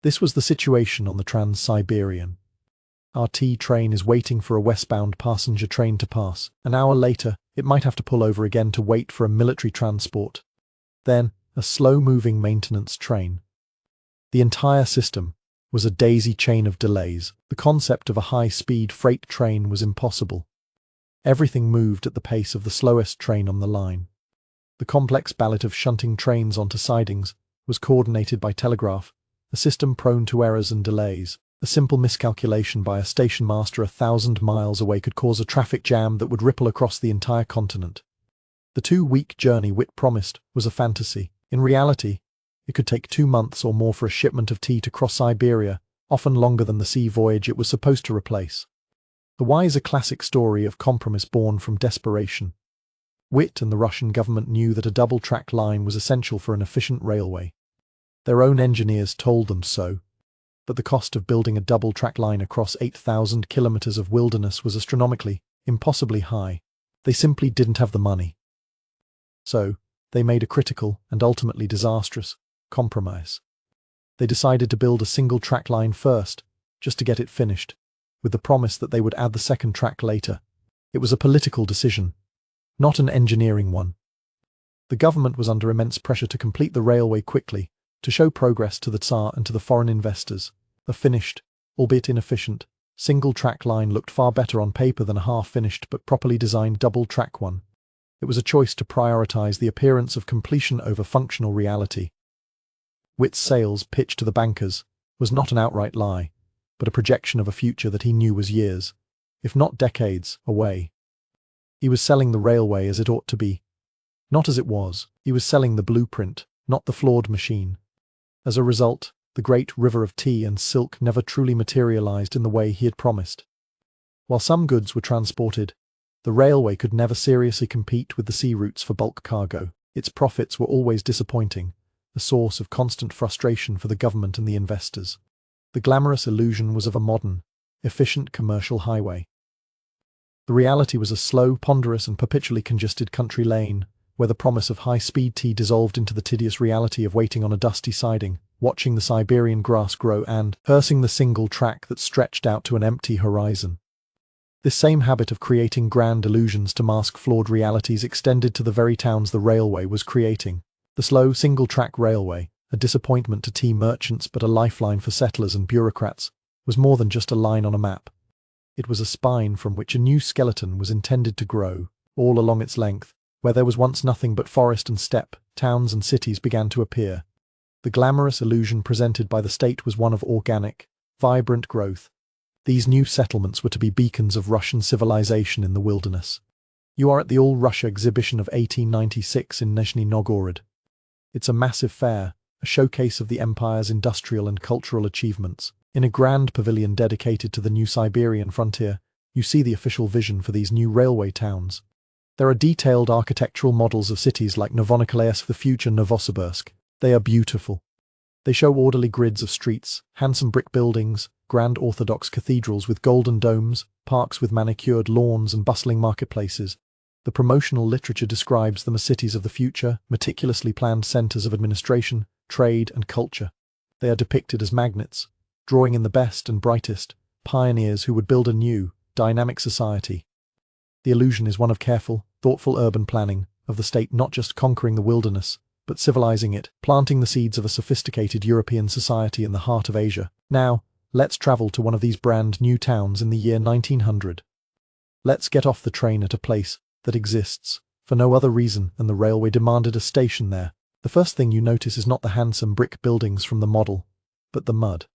This was the situation on the TransSiberian. Our T train is waiting for a westbound passenger train to pass. An hour later, it might have to pull over again to wait for a military transport. Then, a slow-moving maintenance train. The entire system was a daisy chain of delays. The concept of a high-speed freight train was impossible. Everything moved at the pace of the slowest train on the line. The complex ballet of shunting trains onto sidings was coordinated by telegraph, a system prone to errors and delays. A simple miscalculation by a station master 1,000 miles away could cause a traffic jam that would ripple across the entire continent. The 2-week journey Witt promised was a fantasy. In reality, it could take 2 months or more for a shipment of tea to cross Siberia, often longer than the sea voyage it was supposed to replace. The why is a classic story of compromise born from desperation. Witt and the Russian government knew that a double-track line was essential for an efficient railway. Their own engineers told them so. But the cost of building a double-track line across 8,000 kilometers of wilderness was astronomically, impossibly high. They simply didn't have the money. So, they made a critical, and ultimately disastrous, compromise. They decided to build a single-track line first, just to get it finished, with the promise that they would add the second track later. It was a political decision, not an engineering one. The government was under immense pressure to complete the railway quickly, to show progress to the Tsar and to the foreign investors. A finished, albeit inefficient, single-track line looked far better on paper than a half-finished but properly designed double-track one. It was a choice to prioritize the appearance of completion over functional reality. Witt's sales pitch to the bankers was not an outright lie, but a projection of a future that he knew was years, if not decades, away. He was selling the railway as it ought to be. Not as it was. He was selling the blueprint, not the flawed machine. As a result, the great river of tea and silk never truly materialized in the way he had promised. While some goods were transported, the railway could never seriously compete with the sea routes for bulk cargo. Its profits were always disappointing, a source of constant frustration for the government and the investors. The glamorous illusion was of a modern, efficient commercial highway. The reality was a slow, ponderous and perpetually congested country lane, where the promise of high-speed tea dissolved into the tedious reality of waiting on a dusty siding, watching the Siberian grass grow and cursing the single track that stretched out to an empty horizon. This same habit of creating grand illusions to mask flawed realities extended to the very towns the railway was creating. The slow, single-track railway, a disappointment to tea merchants but a lifeline for settlers and bureaucrats, was more than just a line on a map. It was a spine from which a new skeleton was intended to grow. All along its length, where there was once nothing but forest and steppe, towns and cities began to appear. The glamorous illusion presented by the state was one of organic, vibrant growth. These new settlements were to be beacons of Russian civilization in the wilderness. You are at the All-Russia exhibition of 1896 in Nizhny Novgorod. It's a massive fair, a showcase of the empire's industrial and cultural achievements. In a grand pavilion dedicated to the new Siberian frontier, you see the official vision for these new railway towns. There are detailed architectural models of cities like Novonikolaysk, the future Novosibirsk. They are beautiful. They show orderly grids of streets, handsome brick buildings, grand Orthodox cathedrals with golden domes, parks with manicured lawns and bustling marketplaces. The promotional literature describes them as cities of the future, meticulously planned centers of administration, trade and culture. They are depicted as magnets, drawing in the best and brightest, pioneers who would build a new, dynamic society. The illusion is one of careful, thoughtful urban planning, of the state not just conquering the wilderness, but civilizing it, planting the seeds of a sophisticated European society in the heart of Asia. Now, let's travel to one of these brand new towns in the year 1900. Let's get off the train at a place that exists for no other reason than the railway demanded a station there. The first thing you notice is not the handsome brick buildings from the model, but the mud.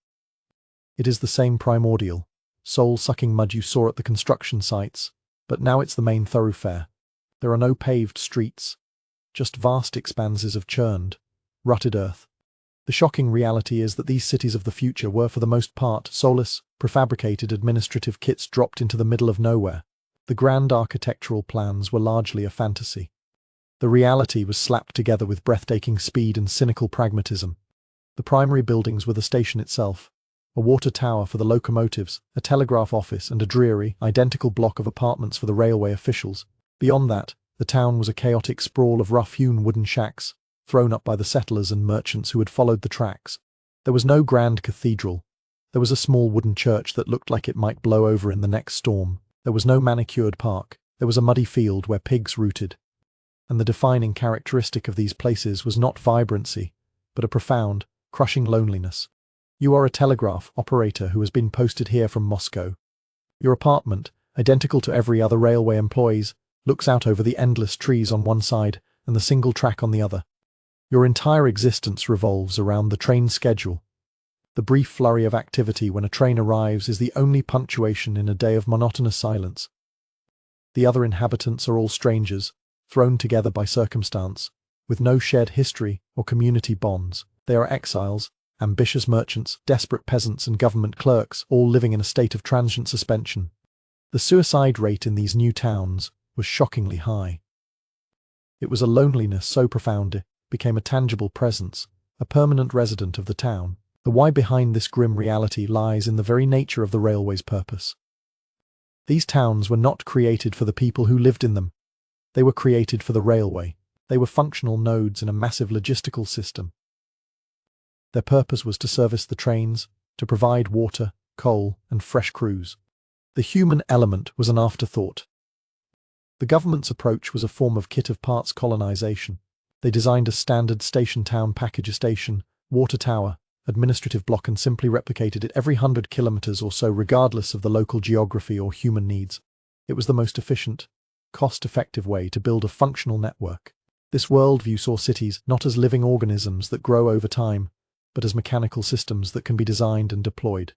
It is the same primordial, soul-sucking mud you saw at the construction sites, but now it's the main thoroughfare. There are no paved streets, just vast expanses of churned, rutted earth. The shocking reality is that these cities of the future were for the most part soulless, prefabricated administrative kits dropped into the middle of nowhere. The grand architectural plans were largely a fantasy. The reality was slapped together with breathtaking speed and cynical pragmatism. The primary buildings were the station itself, a water tower for the locomotives, a telegraph office and a dreary, identical block of apartments for the railway officials. Beyond that, the town was a chaotic sprawl of rough-hewn wooden shacks, thrown up by the settlers and merchants who had followed the tracks. There was no grand cathedral. There was a small wooden church that looked like it might blow over in the next storm. There was no manicured park. There was a muddy field where pigs rooted. And the defining characteristic of these places was not vibrancy, but a profound, crushing loneliness. You are a telegraph operator who has been posted here from Moscow. Your apartment, identical to every other railway employee's, looks out over the endless trees on one side and the single track on the other. Your entire existence revolves around the train schedule. The brief flurry of activity when a train arrives is the only punctuation in a day of monotonous silence. The other inhabitants are all strangers, thrown together by circumstance, with no shared history or community bonds. They are exiles, ambitious merchants, desperate peasants and government clerks, all living in a state of transient suspension. The suicide rate in these new towns was shockingly high. It was a loneliness so profound it became a tangible presence, a permanent resident of the town. The why behind this grim reality lies in the very nature of the railway's purpose. These towns were not created for the people who lived in them. They were created for the railway. They were functional nodes in a massive logistical system. Their purpose was to service the trains, to provide water, coal, and fresh crews. The human element was an afterthought. The government's approach was a form of kit-of-parts colonization. They designed a standard station town package, a station, water tower, administrative block, and simply replicated it every 100 kilometers or so regardless of the local geography or human needs. It was the most efficient, cost-effective way to build a functional network. This worldview saw cities not as living organisms that grow over time, but as mechanical systems that can be designed and deployed.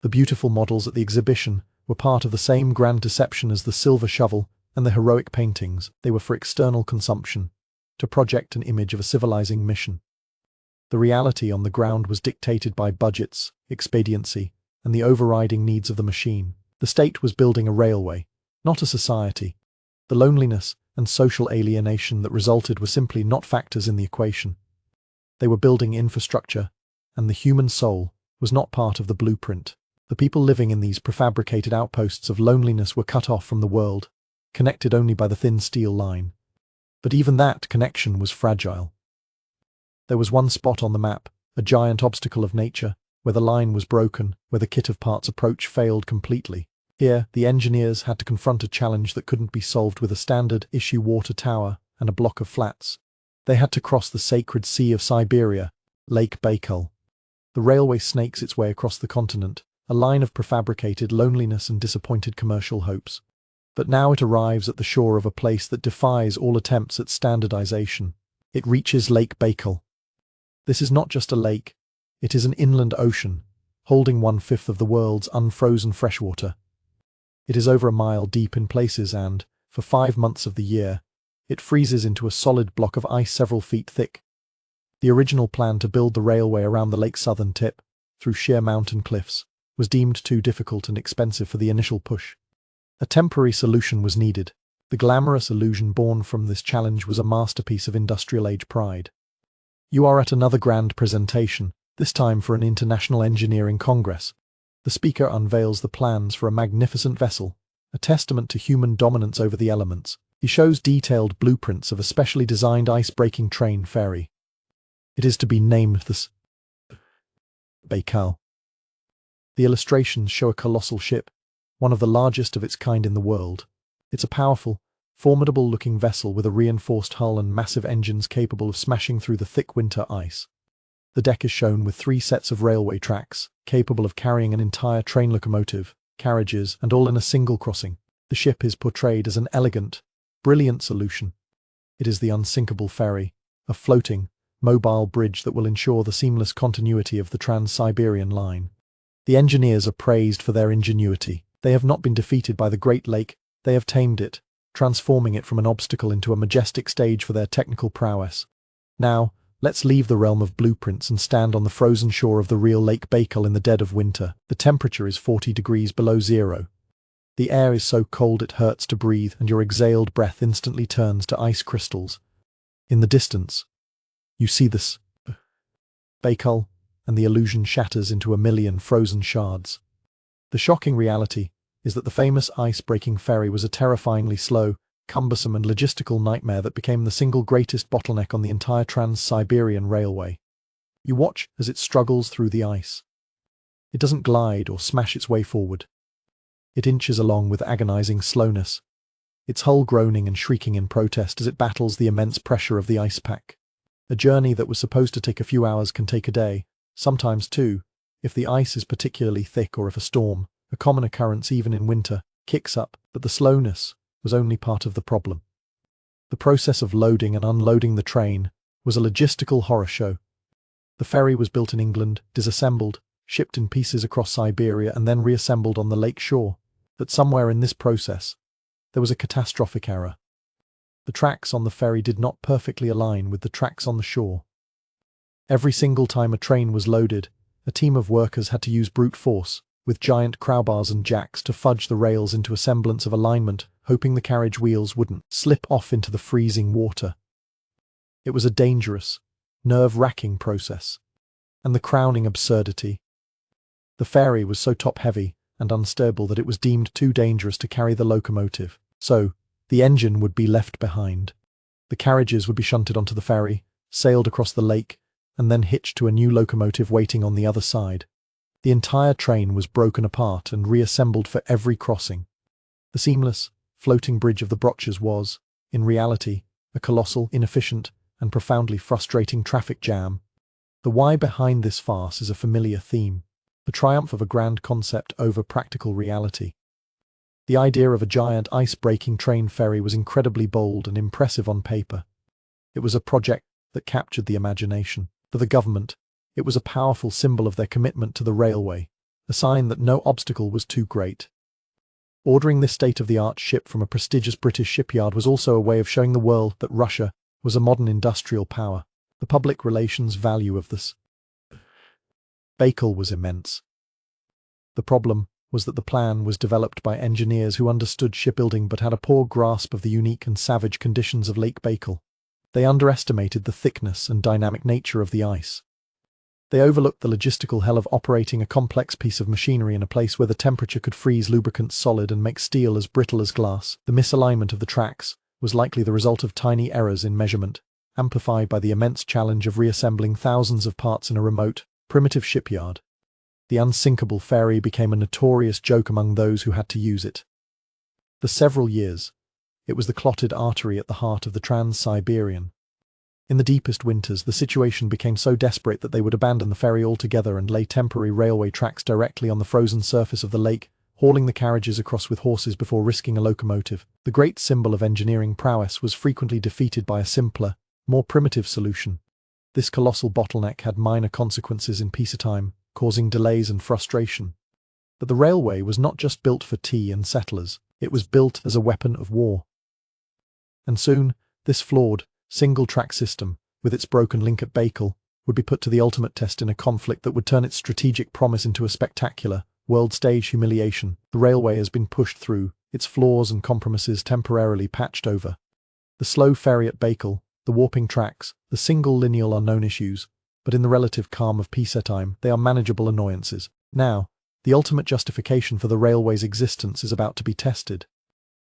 The beautiful models at the exhibition were part of the same grand deception as the silver shovel and the heroic paintings. They were for external consumption, to project an image of a civilizing mission. The reality on the ground was dictated by budgets, expediency, and the overriding needs of the machine. The state was building a railway, not a society. The loneliness and social alienation that resulted were simply not factors in the equation. They were building infrastructure, and the human soul was not part of the blueprint. The people living in these prefabricated outposts of loneliness were cut off from the world, connected only by the thin steel line. But even that connection was fragile. There was one spot on the map, a giant obstacle of nature, where the line was broken, where the kit-of-parts approach failed completely. Here, the engineers had to confront a challenge that couldn't be solved with a standard-issue water tower and a block of flats. They had to cross the sacred sea of Siberia, Lake Baikal. The railway snakes its way across the continent, a line of prefabricated loneliness and disappointed commercial hopes. But now it arrives at the shore of a place that defies all attempts at standardization. It reaches Lake Baikal. This is not just a lake, it is an inland ocean, holding 1/5 of the world's unfrozen freshwater. It is over a mile deep in places and, for 5 months of the year, it freezes into a solid block of ice several feet thick. The original plan to build the railway around the lake's southern tip, through sheer mountain cliffs, was deemed too difficult and expensive for the initial push. A temporary solution was needed. The glamorous illusion born from this challenge was a masterpiece of industrial-age pride. You are at another grand presentation, this time for an international engineering congress. The speaker unveils the plans for a magnificent vessel, a testament to human dominance over the elements. He shows detailed blueprints of a specially designed ice-breaking train ferry. It is to be named the Baikal. The illustrations show a colossal ship, one of the largest of its kind in the world. It's a powerful, formidable-looking vessel with a reinforced hull and massive engines capable of smashing through the thick winter ice. The deck is shown with 3 sets of railway tracks, capable of carrying an entire train locomotive, carriages, and all in a single crossing. The ship is portrayed as an elegant, brilliant solution. It is the unsinkable ferry, a floating, mobile bridge that will ensure the seamless continuity of the TransSiberian line. The engineers are praised for their ingenuity. They have not been defeated by the Great Lake, they have tamed it, transforming it from an obstacle into a majestic stage for their technical prowess. Now, let's leave the realm of blueprints and stand on the frozen shore of the real Lake Baikal in the dead of winter. The temperature is 40 degrees below zero. The air is so cold it hurts to breathe, and your exhaled breath instantly turns to ice crystals. In the distance, you see this Baikal, and the illusion shatters into a million frozen shards. The shocking reality is that the famous ice-breaking ferry was a terrifyingly slow, cumbersome and logistical nightmare that became the single greatest bottleneck on the entire Trans-Siberian Railway. You watch as it struggles through the ice. It doesn't glide or smash its way forward. It inches along with agonizing slowness, its hull groaning and shrieking in protest as it battles the immense pressure of the ice pack. A journey that was supposed to take a few hours can take a day, sometimes 2, if the ice is particularly thick or if a storm, a common occurrence even in winter, kicks up. But the slowness was only part of the problem. The process of loading and unloading the train was a logistical horror show. The ferry was built in England, disassembled, shipped in pieces across Siberia and then reassembled on the lake shore. But somewhere in this process, there was a catastrophic error. The tracks on the ferry did not perfectly align with the tracks on the shore. Every single time a train was loaded, a team of workers had to use brute force, with giant crowbars and jacks to fudge the rails into a semblance of alignment, hoping the carriage wheels wouldn't slip off into the freezing water. It was a dangerous, nerve-wracking process. And the crowning absurdity. The ferry was so top-heavy and unstable that it was deemed too dangerous to carry the locomotive. So, the engine would be left behind. The carriages would be shunted onto the ferry, sailed across the lake, and then hitched to a new locomotive waiting on the other side. The entire train was broken apart and reassembled for every crossing. The seamless, floating bridge of the Broches was, in reality, a colossal, inefficient, and profoundly frustrating traffic jam. The why behind this farce is a familiar theme. The triumph of a grand concept over practical reality. The idea of a giant ice-breaking train ferry was incredibly bold and impressive on paper. It was a project that captured the imagination. For the government, it was a powerful symbol of their commitment to the railway, a sign that no obstacle was too great. Ordering this state-of-the-art ship from a prestigious British shipyard was also a way of showing the world that Russia was a modern industrial power. The public relations value of this Baikal was immense. The problem was that the plan was developed by engineers who understood shipbuilding but had a poor grasp of the unique and savage conditions of Lake Baikal. They underestimated the thickness and dynamic nature of the ice. They overlooked the logistical hell of operating a complex piece of machinery in a place where the temperature could freeze lubricants solid and make steel as brittle as glass. The misalignment of the tracks was likely the result of tiny errors in measurement, amplified by the immense challenge of reassembling thousands of parts in a remote, primitive shipyard. The unsinkable ferry became a notorious joke among those who had to use it. For several years, it was the clotted artery at the heart of the TransSiberian. In the deepest winters, the situation became so desperate that they would abandon the ferry altogether and lay temporary railway tracks directly on the frozen surface of the lake, hauling the carriages across with horses before risking a locomotive. The great symbol of engineering prowess was frequently defeated by a simpler, more primitive solution. This colossal bottleneck had minor consequences in peacetime, causing delays and frustration. But the railway was not just built for tea and settlers, it was built as a weapon of war. And soon, this flawed, single-track system, with its broken link at Baikal, would be put to the ultimate test in a conflict that would turn its strategic promise into a spectacular, world-stage humiliation. The railway has been pushed through, its flaws and compromises temporarily patched over. The slow ferry at Baikal, the warping tracks, the single lineal are known issues, but in the relative calm of peacetime, they are manageable annoyances. Now, the ultimate justification for the railway's existence is about to be tested.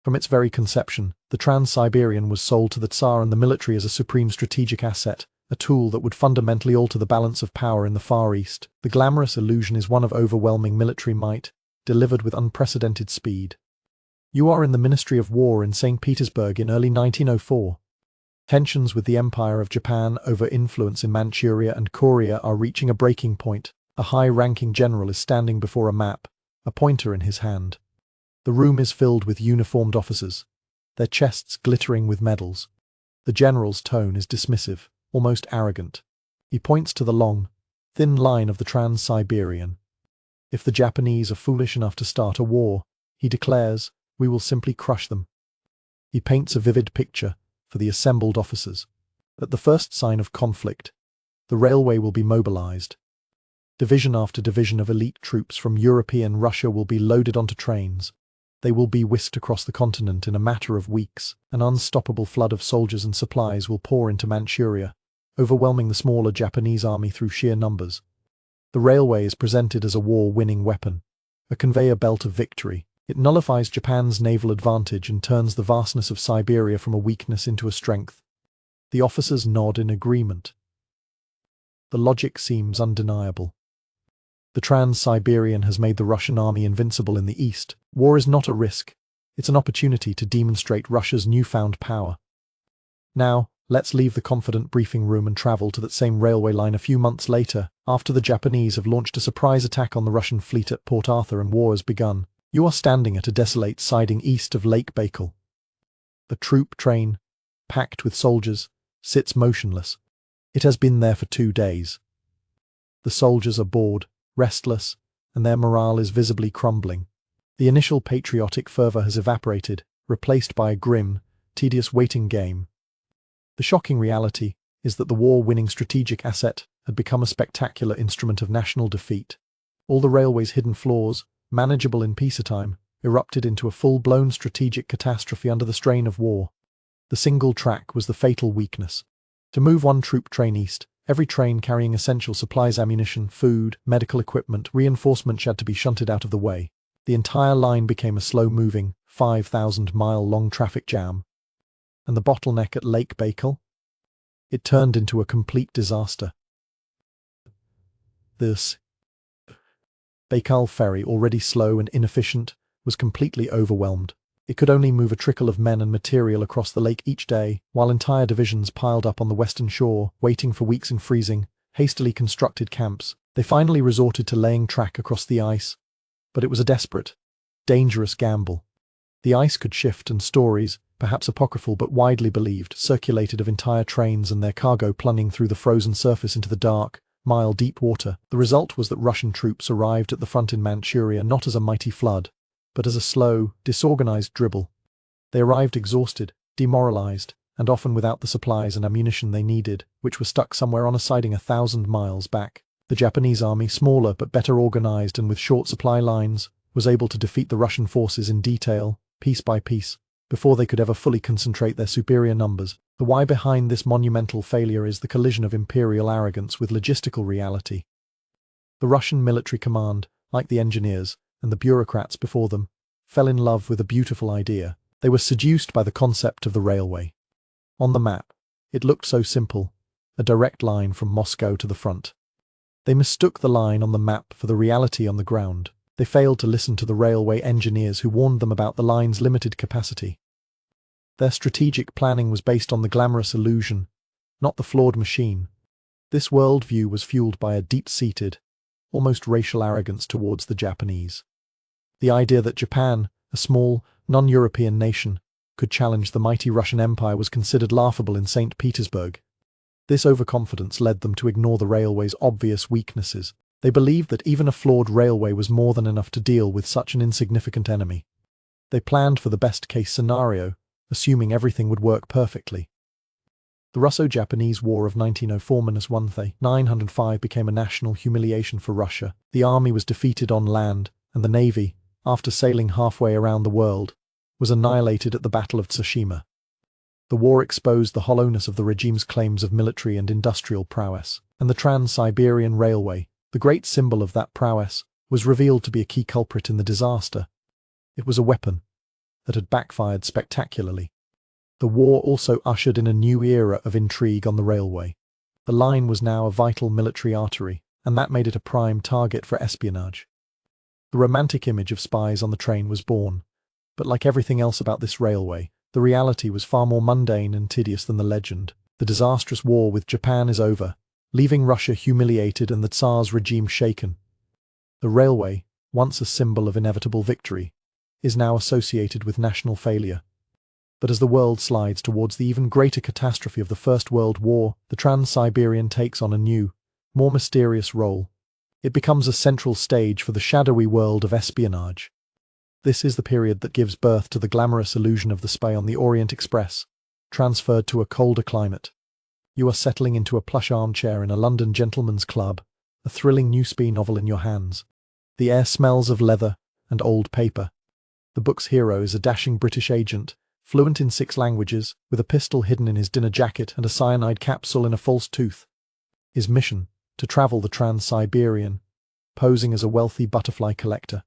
From its very conception, the TransSiberian was sold to the Tsar and the military as a supreme strategic asset, a tool that would fundamentally alter the balance of power in the Far East. The glamorous illusion is one of overwhelming military might, delivered with unprecedented speed. You are in the Ministry of War in St. Petersburg in early 1904. Tensions with the Empire of Japan over influence in Manchuria and Korea are reaching a breaking point. A high-ranking general is standing before a map, a pointer in his hand. The room is filled with uniformed officers, their chests glittering with medals. The general's tone is dismissive, almost arrogant. He points to the long, thin line of the TransSiberian. If the Japanese are foolish enough to start a war, he declares, we will simply crush them. He paints a vivid picture for the assembled officers. At the first sign of conflict, the railway will be mobilized. Division after division of elite troops from European Russia will be loaded onto trains. They will be whisked across the continent in a matter of weeks. An unstoppable flood of soldiers and supplies will pour into Manchuria, overwhelming the smaller Japanese army through sheer numbers. The railway is presented as a war-winning weapon, a conveyor belt of victory. It nullifies Japan's naval advantage and turns the vastness of Siberia from a weakness into a strength. The officers nod in agreement. The logic seems undeniable. The TransSiberian has made the Russian army invincible in the east. War is not a risk. It's an opportunity to demonstrate Russia's newfound power. Now, let's leave the confident briefing room and travel to that same railway line a few months later, after the Japanese have launched a surprise attack on the Russian fleet at Port Arthur and war has begun. You are standing at a desolate siding east of Lake Baikal. The troop train, packed with soldiers, sits motionless. It has been there for 2 days. The soldiers are bored, restless, and their morale is visibly crumbling. The initial patriotic fervor has evaporated, replaced by a grim, tedious waiting game. The shocking reality is that the war-winning strategic asset had become a spectacular instrument of national defeat. All the railway's hidden flaws, manageable in peacetime, erupted into a full-blown strategic catastrophe under the strain of war. The single track was the fatal weakness. To move one troop train east, Every train carrying essential supplies, ammunition, food, medical equipment, reinforcements had to be shunted out of the way. The entire line became a slow-moving, 5,000-mile-long traffic jam. And the bottleneck at Lake Baikal? It turned into a complete disaster. This Baikal ferry, already slow and inefficient, was completely overwhelmed. It could only move a trickle of men and material across the lake each day, while entire divisions piled up on the western shore, waiting for weeks in freezing, hastily constructed camps. They finally resorted to laying track across the ice. But it was a desperate, dangerous gamble. The ice could shift, and stories, perhaps apocryphal but widely believed, circulated of entire trains and their cargo plunging through the frozen surface into the dark, mile-deep water. The result was that Russian troops arrived at the front in Manchuria not as a mighty flood, but as a slow, disorganized dribble. They arrived exhausted, demoralized, and often without the supplies and ammunition they needed, which were stuck somewhere on a siding 1,000 miles back. The Japanese army, smaller but better organized and with short supply lines, was able to defeat the Russian forces in detail, piece by piece, before they could ever fully concentrate their superior numbers. The why behind this monumental failure is the collision of imperial arrogance with logistical reality. The Russian military command, like the engineers, and the bureaucrats before them, fell in love with a beautiful idea. They were seduced by the concept of the railway. On the map, it looked so simple, a direct line from Moscow to the front. They mistook the line on the map for the reality on the ground. They failed to listen to the railway engineers who warned them about the line's limited capacity. Their strategic planning was based on the glamorous illusion, not the flawed machine. This worldview was fueled by a deep-seated, almost racial arrogance towards the Japanese. The idea that Japan, a small, non-European nation, could challenge the mighty Russian Empire was considered laughable in St. Petersburg. This overconfidence led them to ignore the railway's obvious weaknesses. They believed that even a flawed railway was more than enough to deal with such an insignificant enemy. They planned for the best-case scenario, assuming everything would work perfectly. The Russo-Japanese War of 1904–905 became a national humiliation for Russia. The army was defeated on land, and the navy, after sailing halfway around the world, was annihilated at the Battle of Tsushima. The war exposed the hollowness of the regime's claims of military and industrial prowess, and the TransSiberian Railway, the great symbol of that prowess, was revealed to be a key culprit in the disaster. It was a weapon that had backfired spectacularly. The war also ushered in a new era of intrigue on the railway. The line was now a vital military artery, and that made it a prime target for espionage. The romantic image of spies on the train was born, but like everything else about this railway, the reality was far more mundane and tedious than the legend. The disastrous war with Japan is over, leaving Russia humiliated and the Tsar's regime shaken. The railway, once a symbol of inevitable victory, is now associated with national failure. But as the world slides towards the even greater catastrophe of the First World War, the TransSiberian takes on a new, more mysterious role. It becomes a central stage for the shadowy world of espionage. This is the period that gives birth to the glamorous illusion of the spy on the Orient Express, transferred to a colder climate. You are settling into a plush armchair in a London gentleman's club, a thrilling new spy novel in your hands. The air smells of leather and old paper. The book's hero is a dashing British agent, fluent in 6 languages, with a pistol hidden in his dinner jacket and a cyanide capsule in a false tooth. His mission, to travel the Trans-Siberian, posing as a wealthy butterfly collector.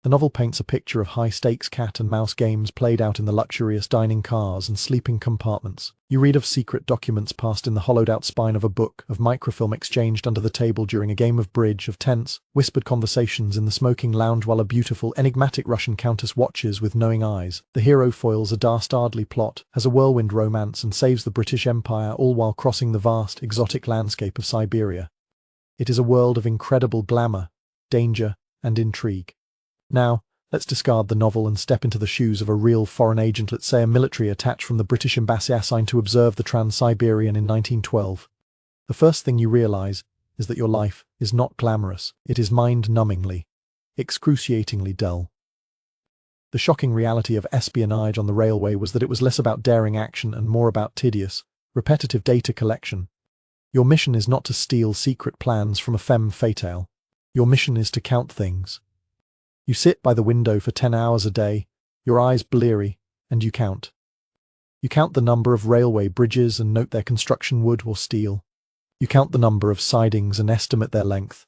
The novel paints a picture of high-stakes cat-and-mouse games played out in the luxurious dining cars and sleeping compartments. You read of secret documents passed in the hollowed-out spine of a book, of microfilm exchanged under the table during a game of bridge, of tense, whispered conversations in the smoking lounge while a beautiful, enigmatic Russian countess watches with knowing eyes. The hero foils a dastardly plot, has a whirlwind romance and saves the British Empire, all while crossing the vast, exotic landscape of Siberia. It is a world of incredible glamour, danger, and intrigue. Now, let's discard the novel and step into the shoes of a real foreign agent, let's say a military attached from the British Embassy assigned to observe the Trans-Siberian in 1912. The first thing you realize is that your life is not glamorous. It is mind-numbingly, excruciatingly dull. The shocking reality of espionage on the railway was that it was less about daring action and more about tedious, repetitive data collection. Your mission is not to steal secret plans from a femme fatale. Your mission is to count things. You sit by the window for 10 hours a day, your eyes bleary, and you count. You count the number of railway bridges and note their construction, wood or steel. You count the number of sidings and estimate their length.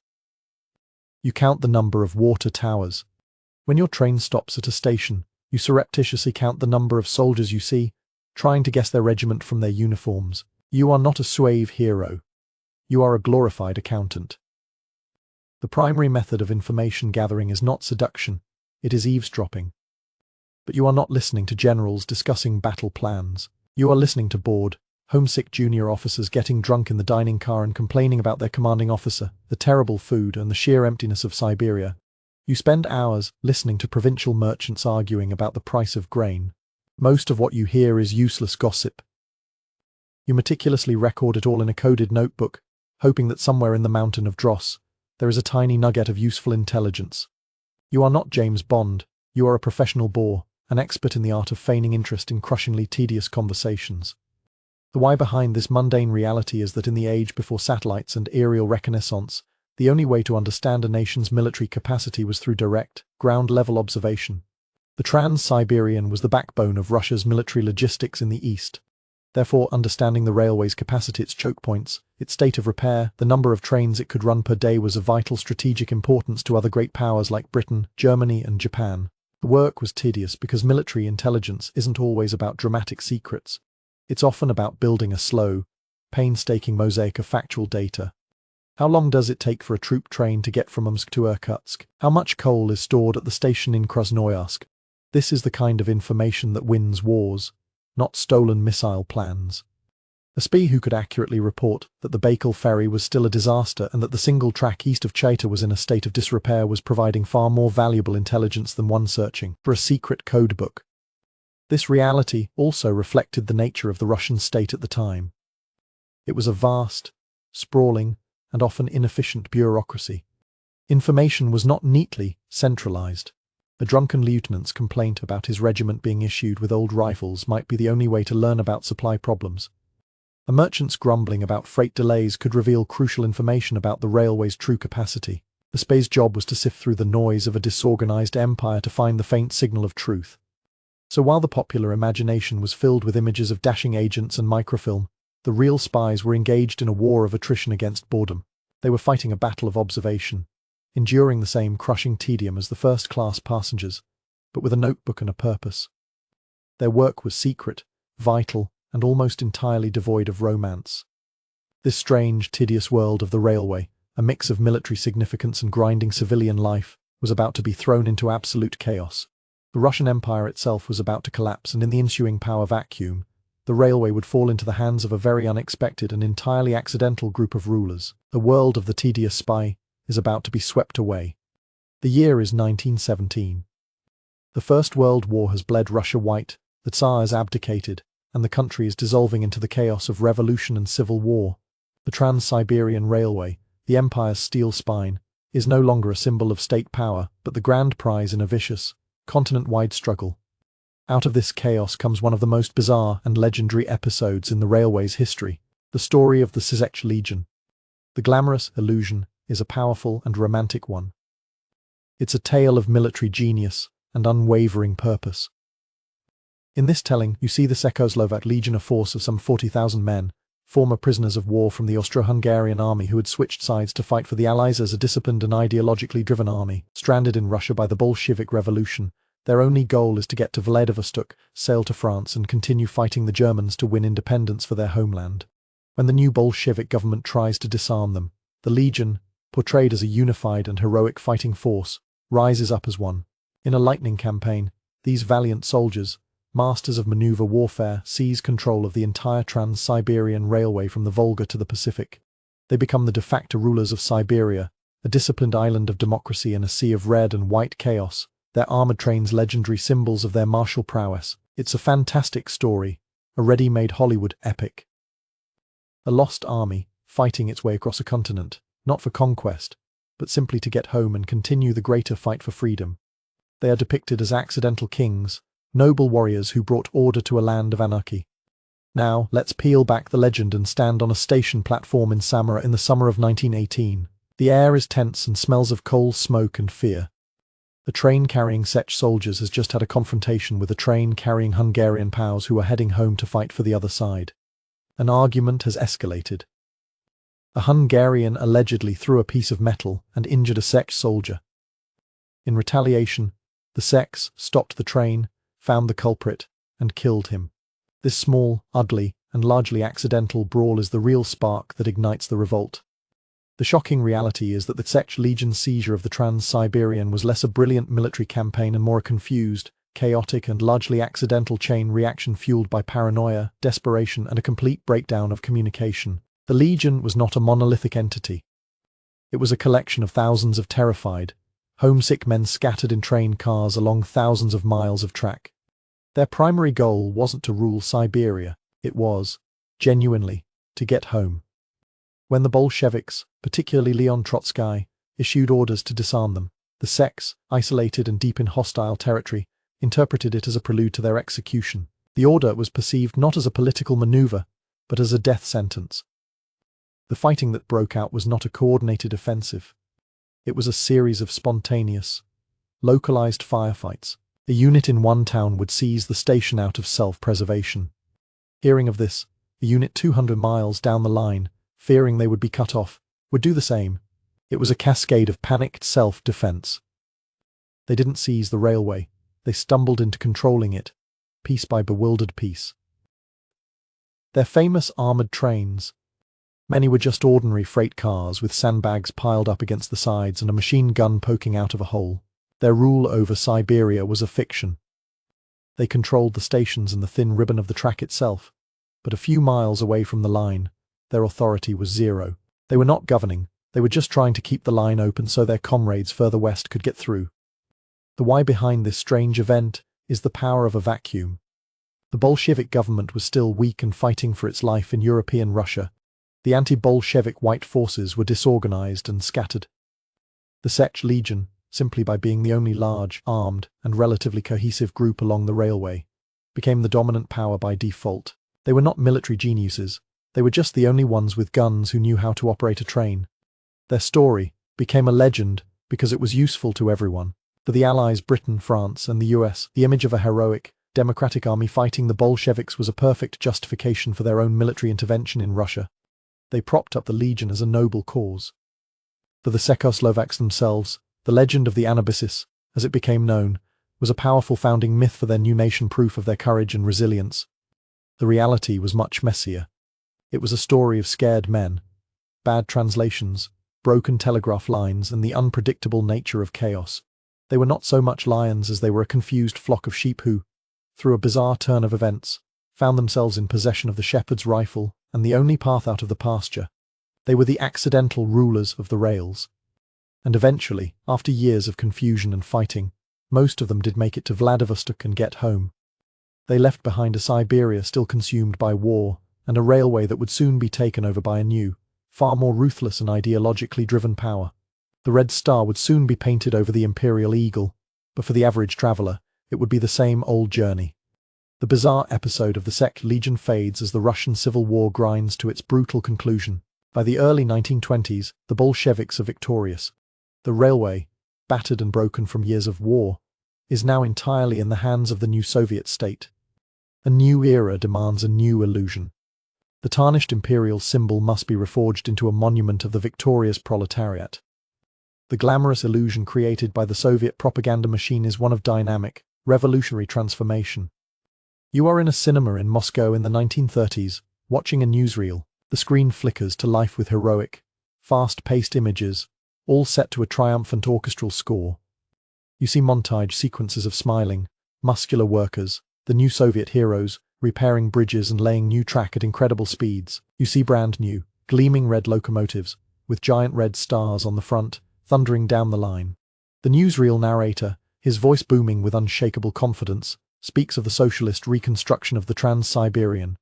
You count the number of water towers. When your train stops at a station, you surreptitiously count the number of soldiers you see, trying to guess their regiment from their uniforms. You are not a suave hero. You are a glorified accountant. The primary method of information gathering is not seduction, it is eavesdropping. But you are not listening to generals discussing battle plans. You are listening to bored, homesick junior officers getting drunk in the dining car and complaining about their commanding officer, the terrible food and the sheer emptiness of Siberia. You spend hours listening to provincial merchants arguing about the price of grain. Most of what you hear is useless gossip. You meticulously record it all in a coded notebook, hoping that somewhere in the mountain of dross, there is a tiny nugget of useful intelligence. You are not James Bond, you are a professional bore, an expert in the art of feigning interest in crushingly tedious conversations. The why behind this mundane reality is that in the age before satellites and aerial reconnaissance, the only way to understand a nation's military capacity was through direct, ground-level observation. The TransSiberian was the backbone of Russia's military logistics in the east. Therefore, understanding the railway's capacity, its choke points, its state of repair, the number of trains it could run per day was of vital strategic importance to other great powers like Britain, Germany, and Japan. The work was tedious because military intelligence isn't always about dramatic secrets. It's often about building a slow, painstaking mosaic of factual data. How long does it take for a troop train to get from Omsk to Irkutsk? How much coal is stored at the station in Krasnoyarsk? This is the kind of information that wins wars, not stolen missile plans. A spy who could accurately report that the Baikal ferry was still a disaster and that the single track east of Chita was in a state of disrepair was providing far more valuable intelligence than one searching for a secret codebook. This reality also reflected the nature of the Russian state at the time. It was a vast, sprawling, and often inefficient bureaucracy. Information was not neatly centralized. A drunken lieutenant's complaint about his regiment being issued with old rifles might be the only way to learn about supply problems. A merchant's grumbling about freight delays could reveal crucial information about the railway's true capacity. The spy's job was to sift through the noise of a disorganized empire to find the faint signal of truth. So while the popular imagination was filled with images of dashing agents and microfilm, the real spies were engaged in a war of attrition against boredom. They were fighting a battle of observation, enduring the same crushing tedium as the first-class passengers, but with a notebook and a purpose. Their work was secret, vital, and almost entirely devoid of romance. This strange, tedious world of the railway, a mix of military significance and grinding civilian life, was about to be thrown into absolute chaos. The Russian Empire itself was about to collapse, and in the ensuing power vacuum, the railway would fall into the hands of a very unexpected and entirely accidental group of rulers. The world of the tedious spy is about to be swept away. The year is 1917. The First World War has bled Russia white, the Tsar has abdicated, and the country is dissolving into the chaos of revolution and civil war. The Trans-Siberian Railway, the empire's steel spine, is no longer a symbol of state power, but the grand prize in a vicious, continent-wide struggle. Out of this chaos comes one of the most bizarre and legendary episodes in the railway's history, the story of the Czech Legion. The glamorous illusion is a powerful and romantic one. It's a tale of military genius and unwavering purpose. In this telling, you see the Czechoslovak Legion, a force of some 40,000 men, former prisoners of war from the Austro-Hungarian army who had switched sides to fight for the Allies as a disciplined and ideologically driven army. Stranded in Russia by the Bolshevik Revolution, their only goal is to get to Vladivostok, sail to France and continue fighting the Germans to win independence for their homeland. When the new Bolshevik government tries to disarm them, the Legion, portrayed as a unified and heroic fighting force, rises up as one. In a lightning campaign, these valiant soldiers, masters of maneuver warfare, seize control of the entire Trans-Siberian Railway from the Volga to the Pacific. They become the de facto rulers of Siberia, a disciplined island of democracy in a sea of red and white chaos, their armored trains legendary symbols of their martial prowess. It's a fantastic story, a ready-made Hollywood epic. A lost army, fighting its way across a continent, not for conquest, but simply to get home and continue the greater fight for freedom. They are depicted as accidental kings, noble warriors who brought order to a land of anarchy. Now, let's peel back the legend and stand on a station platform in Samara in the summer of 1918. The air is tense and smells of coal, smoke and fear. A train carrying Czech soldiers has just had a confrontation with a train carrying Hungarian POWs who are heading home to fight for the other side. An argument has escalated. A Hungarian allegedly threw a piece of metal and injured a Czech soldier. In retaliation, the Czechs stopped the train, found the culprit, and killed him. This small, ugly, and largely accidental brawl is the real spark that ignites the revolt. The shocking reality is that the Czech Legion's seizure of the TransSiberian was less a brilliant military campaign and more a confused, chaotic, and largely accidental chain reaction fueled by paranoia, desperation, and a complete breakdown of communication. The Legion was not a monolithic entity. It was a collection of thousands of terrified, homesick men scattered in train cars along thousands of miles of track. Their primary goal wasn't to rule Siberia, it was, genuinely, to get home. When the Bolsheviks, particularly Leon Trotsky, issued orders to disarm them, the Czechs, isolated and deep in hostile territory, interpreted it as a prelude to their execution. The order was perceived not as a political maneuver, but as a death sentence. The fighting that broke out was not a coordinated offensive. It was a series of spontaneous, localized firefights. A unit in one town would seize the station out of self-preservation. Hearing of this, a unit 200 miles down the line, fearing they would be cut off, would do the same. It was a cascade of panicked self-defense. They didn't seize the railway, they stumbled into controlling it, piece by bewildered piece. Their famous armored trains. Many were just ordinary freight cars with sandbags piled up against the sides and a machine gun poking out of a hole. Their rule over Siberia was a fiction. They controlled the stations and the thin ribbon of the track itself, but a few miles away from the line, their authority was zero. They were not governing, they were just trying to keep the line open so their comrades further west could get through. The why behind this strange event is the power of a vacuum. The Bolshevik government was still weak and fighting for its life in European Russia. The anti-Bolshevik white forces were disorganized and scattered. The Czech Legion, simply by being the only large, armed, and relatively cohesive group along the railway, became the dominant power by default. They were not military geniuses, they were just the only ones with guns who knew how to operate a train. Their story became a legend because it was useful to everyone. For the Allies, Britain, France, and the US, the image of a heroic, democratic army fighting the Bolsheviks was a perfect justification for their own military intervention in Russia. They propped up the Legion as a noble cause. For the Czechoslovaks themselves, the legend of the Anabasis, as it became known, was a powerful founding myth for their new nation, proof of their courage and resilience. The reality was much messier. It was a story of scared men, bad translations, broken telegraph lines, and the unpredictable nature of chaos. They were not so much lions as they were a confused flock of sheep who, through a bizarre turn of events, found themselves in possession of the shepherd's rifle and the only path out of the pasture. They were the accidental rulers of the rails. And eventually, after years of confusion and fighting, most of them did make it to Vladivostok and get home. They left behind a Siberia still consumed by war, and a railway that would soon be taken over by a new, far more ruthless and ideologically driven power. The red star would soon be painted over the imperial eagle, but for the average traveller, it would be the same old journey. The bizarre episode of the Czech Legion fades as the Russian Civil War grinds to its brutal conclusion. By the early 1920s, the Bolsheviks are victorious. The railway, battered and broken from years of war, is now entirely in the hands of the new Soviet state. A new era demands a new illusion. The tarnished imperial symbol must be reforged into a monument of the victorious proletariat. The glamorous illusion created by the Soviet propaganda machine is one of dynamic, revolutionary transformation. You are in a cinema in Moscow in the 1930s, watching a newsreel. The screen flickers to life with heroic, fast-paced images, all set to a triumphant orchestral score. You see montage sequences of smiling, muscular workers, the new Soviet heroes, repairing bridges and laying new track at incredible speeds. You see brand new, gleaming red locomotives, with giant red stars on the front, thundering down the line. The newsreel narrator, his voice booming with unshakable confidence, speaks of the socialist reconstruction of the TransSiberian.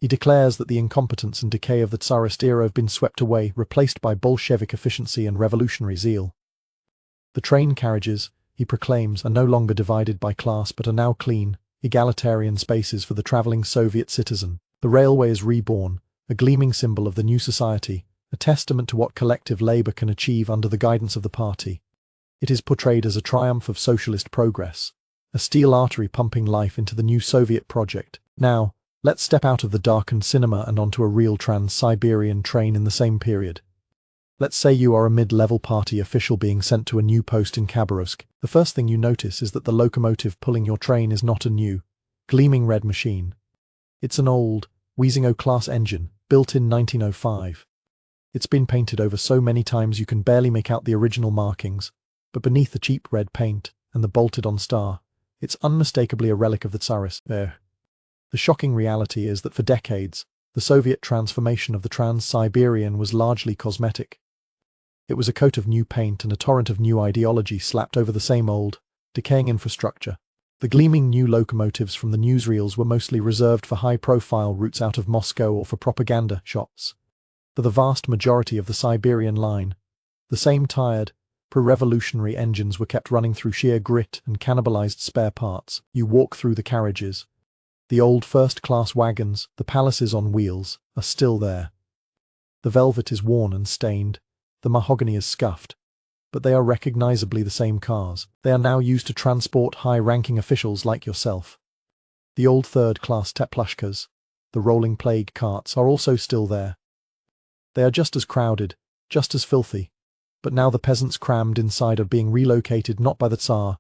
He declares that the incompetence and decay of the Tsarist era have been swept away, replaced by Bolshevik efficiency and revolutionary zeal. The train carriages, he proclaims, are no longer divided by class but are now clean, egalitarian spaces for the travelling Soviet citizen. The railway is reborn, a gleaming symbol of the new society, a testament to what collective labour can achieve under the guidance of the party. It is portrayed as a triumph of socialist progress, a steel artery pumping life into the new Soviet project. Now, Let's step out of the darkened cinema and onto a real Trans-Siberian train in the same period. Let's say you are a mid-level party official being sent to a new post in Khabarovsk. The first thing you notice is that the locomotive pulling your train is not a new, gleaming red machine. It's an old, Weasingho-class engine, built in 1905. It's been painted over so many times you can barely make out the original markings, but beneath the cheap red paint and the bolted-on star, it's unmistakably a relic of the Tsarist era. The shocking reality is that for decades, the Soviet transformation of the Trans-Siberian was largely cosmetic. It was a coat of new paint and a torrent of new ideology slapped over the same old, decaying infrastructure. The gleaming new locomotives from the newsreels were mostly reserved for high-profile routes out of Moscow or for propaganda shots. For the vast majority of the Siberian line, the same tired, pre-revolutionary engines were kept running through sheer grit and cannibalized spare parts. You walk through the carriages. The old first-class wagons, the palaces on wheels, are still there. The velvet is worn and stained. The mahogany is scuffed, but they are recognizably the same cars. They are now used to transport high-ranking officials like yourself. The old third-class teplushkas, the rolling plague carts, are also still there. They are just as crowded, just as filthy, but now the peasants crammed inside are being relocated not by the Tsar,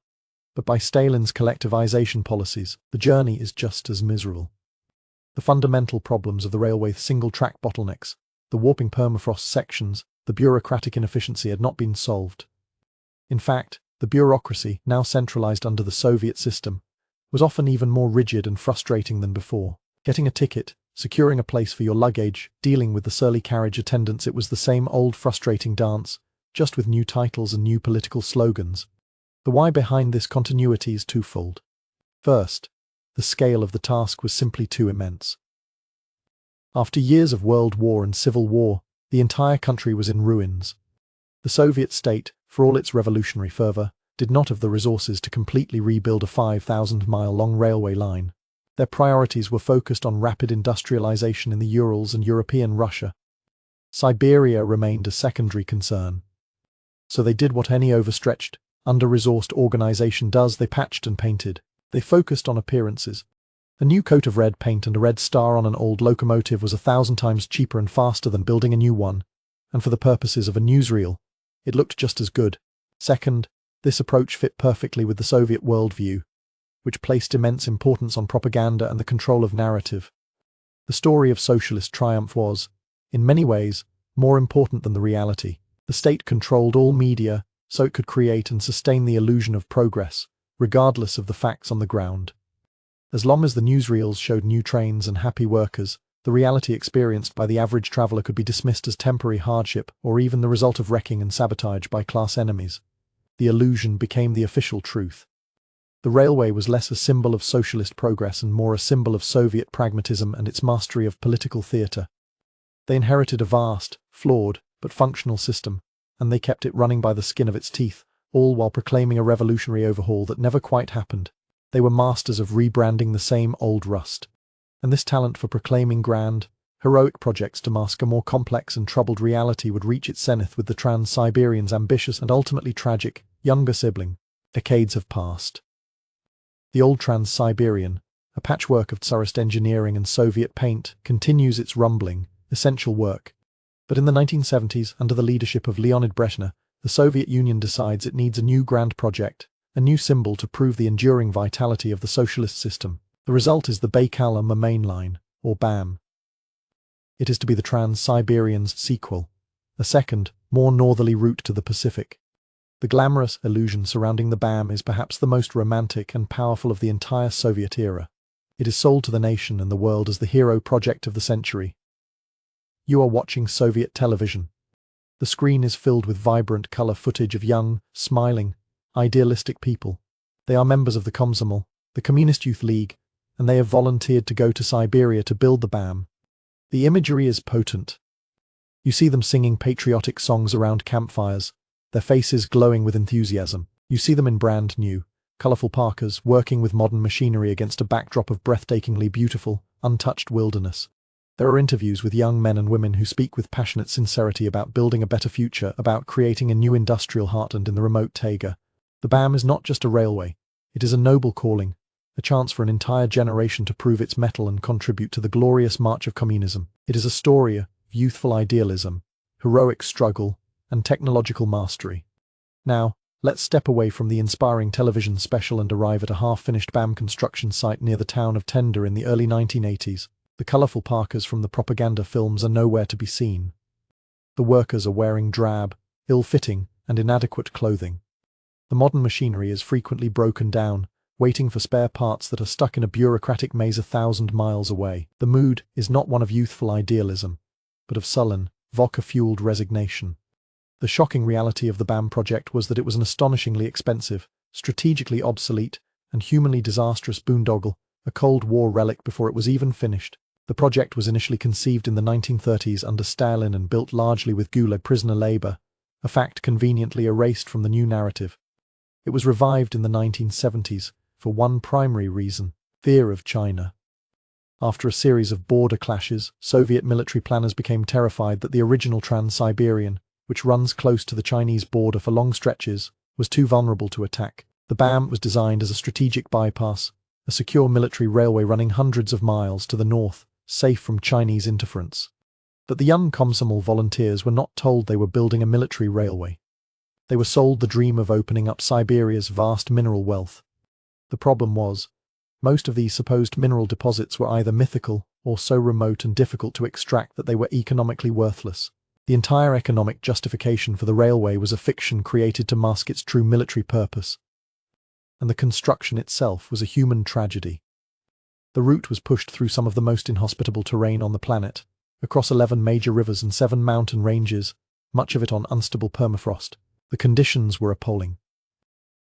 but by Stalin's collectivization policies. The journey is just as miserable. The fundamental problems of the railway's single-track bottlenecks, the warping permafrost sections, the bureaucratic inefficiency had not been solved. In fact, the bureaucracy, now centralized under the Soviet system, was often even more rigid and frustrating than before. Getting a ticket, securing a place for your luggage, dealing with the surly carriage attendants, it was the same old frustrating dance, just with new titles and new political slogans. The why behind this continuity is twofold. First, the scale of the task was simply too immense. After years of world war and civil war, the entire country was in ruins. The Soviet state, for all its revolutionary fervor, did not have the resources to completely rebuild a 5,000-mile-long railway line. Their priorities were focused on rapid industrialization in the Urals and European Russia. Siberia remained a secondary concern. So they did what any overstretched, under-resourced organization does: they patched and painted. They focused on appearances. A new coat of red paint and a red star on an old locomotive was 1,000 times cheaper and faster than building a new one, and for the purposes of a newsreel, it looked just as good. Second, this approach fit perfectly with the Soviet worldview, which placed immense importance on propaganda and the control of narrative. The story of socialist triumph was, in many ways, more important than the reality. The state controlled all media, so it could create and sustain the illusion of progress, regardless of the facts on the ground. As long as the newsreels showed new trains and happy workers, the reality experienced by the average traveller could be dismissed as temporary hardship or even the result of wrecking and sabotage by class enemies. The illusion became the official truth. The railway was less a symbol of socialist progress and more a symbol of Soviet pragmatism and its mastery of political theatre. They inherited a vast, flawed, but functional system, and they kept it running by the skin of its teeth, all while proclaiming a revolutionary overhaul that never quite happened. They were masters of rebranding the same old rust. And this talent for proclaiming grand, heroic projects to mask a more complex and troubled reality would reach its zenith with the Trans-Siberian's ambitious and ultimately tragic younger sibling. Decades have passed. The old Trans-Siberian, a patchwork of Tsarist engineering and Soviet paint, continues its rumbling, essential work. But in the 1970s, under the leadership of Leonid Brezhnev, the Soviet Union decides it needs a new grand project, a new symbol to prove the enduring vitality of the socialist system. The result is the Baikal-Amur Main Line, or BAM. It is to be the Trans-Siberian's sequel, a second, more northerly route to the Pacific. The glamorous illusion surrounding the BAM is perhaps the most romantic and powerful of the entire Soviet era. It is sold to the nation and the world as the hero project of the century. You are watching Soviet television. The screen is filled with vibrant color footage of young, smiling, idealistic people. They are members of the Komsomol, the Communist Youth League, and they have volunteered to go to Siberia to build the BAM. The imagery is potent. You see them singing patriotic songs around campfires, their faces glowing with enthusiasm. You see them in brand new, colorful parkas, working with modern machinery against a backdrop of breathtakingly beautiful, untouched wilderness. There are interviews with young men and women who speak with passionate sincerity about building a better future, about creating a new industrial heartland in the remote taiga. The BAM is not just a railway. It is a noble calling, a chance for an entire generation to prove its mettle and contribute to the glorious march of communism. It is a story of youthful idealism, heroic struggle, and technological mastery. Now, let's step away from the inspiring television special and arrive at a half-finished BAM construction site near the town of Tender in the early 1980s. The colourful parkas from the propaganda films are nowhere to be seen. The workers are wearing drab, ill-fitting, and inadequate clothing. The modern machinery is frequently broken down, waiting for spare parts that are stuck in a bureaucratic maze 1,000 miles away. The mood is not one of youthful idealism, but of sullen, vodka-fueled resignation. The shocking reality of the BAM project was that it was an astonishingly expensive, strategically obsolete, and humanly disastrous boondoggle, a Cold War relic before it was even finished. The project was initially conceived in the 1930s under Stalin and built largely with Gulag prisoner labor, a fact conveniently erased from the new narrative. It was revived in the 1970s for one primary reason: fear of China. After a series of border clashes, Soviet military planners became terrified that the original TransSiberian, which runs close to the Chinese border for long stretches, was too vulnerable to attack. The BAM was designed as a strategic bypass, a secure military railway running hundreds of miles to the north, safe from Chinese interference. But the young Komsomol volunteers were not told they were building a military railway. They were sold the dream of opening up Siberia's vast mineral wealth. The problem was, most of these supposed mineral deposits were either mythical or so remote and difficult to extract that they were economically worthless. The entire economic justification for the railway was a fiction created to mask its true military purpose. And the construction itself was a human tragedy. The route was pushed through some of the most inhospitable terrain on the planet, across 11 major rivers and 7 mountain ranges, much of it on unstable permafrost. The conditions were appalling.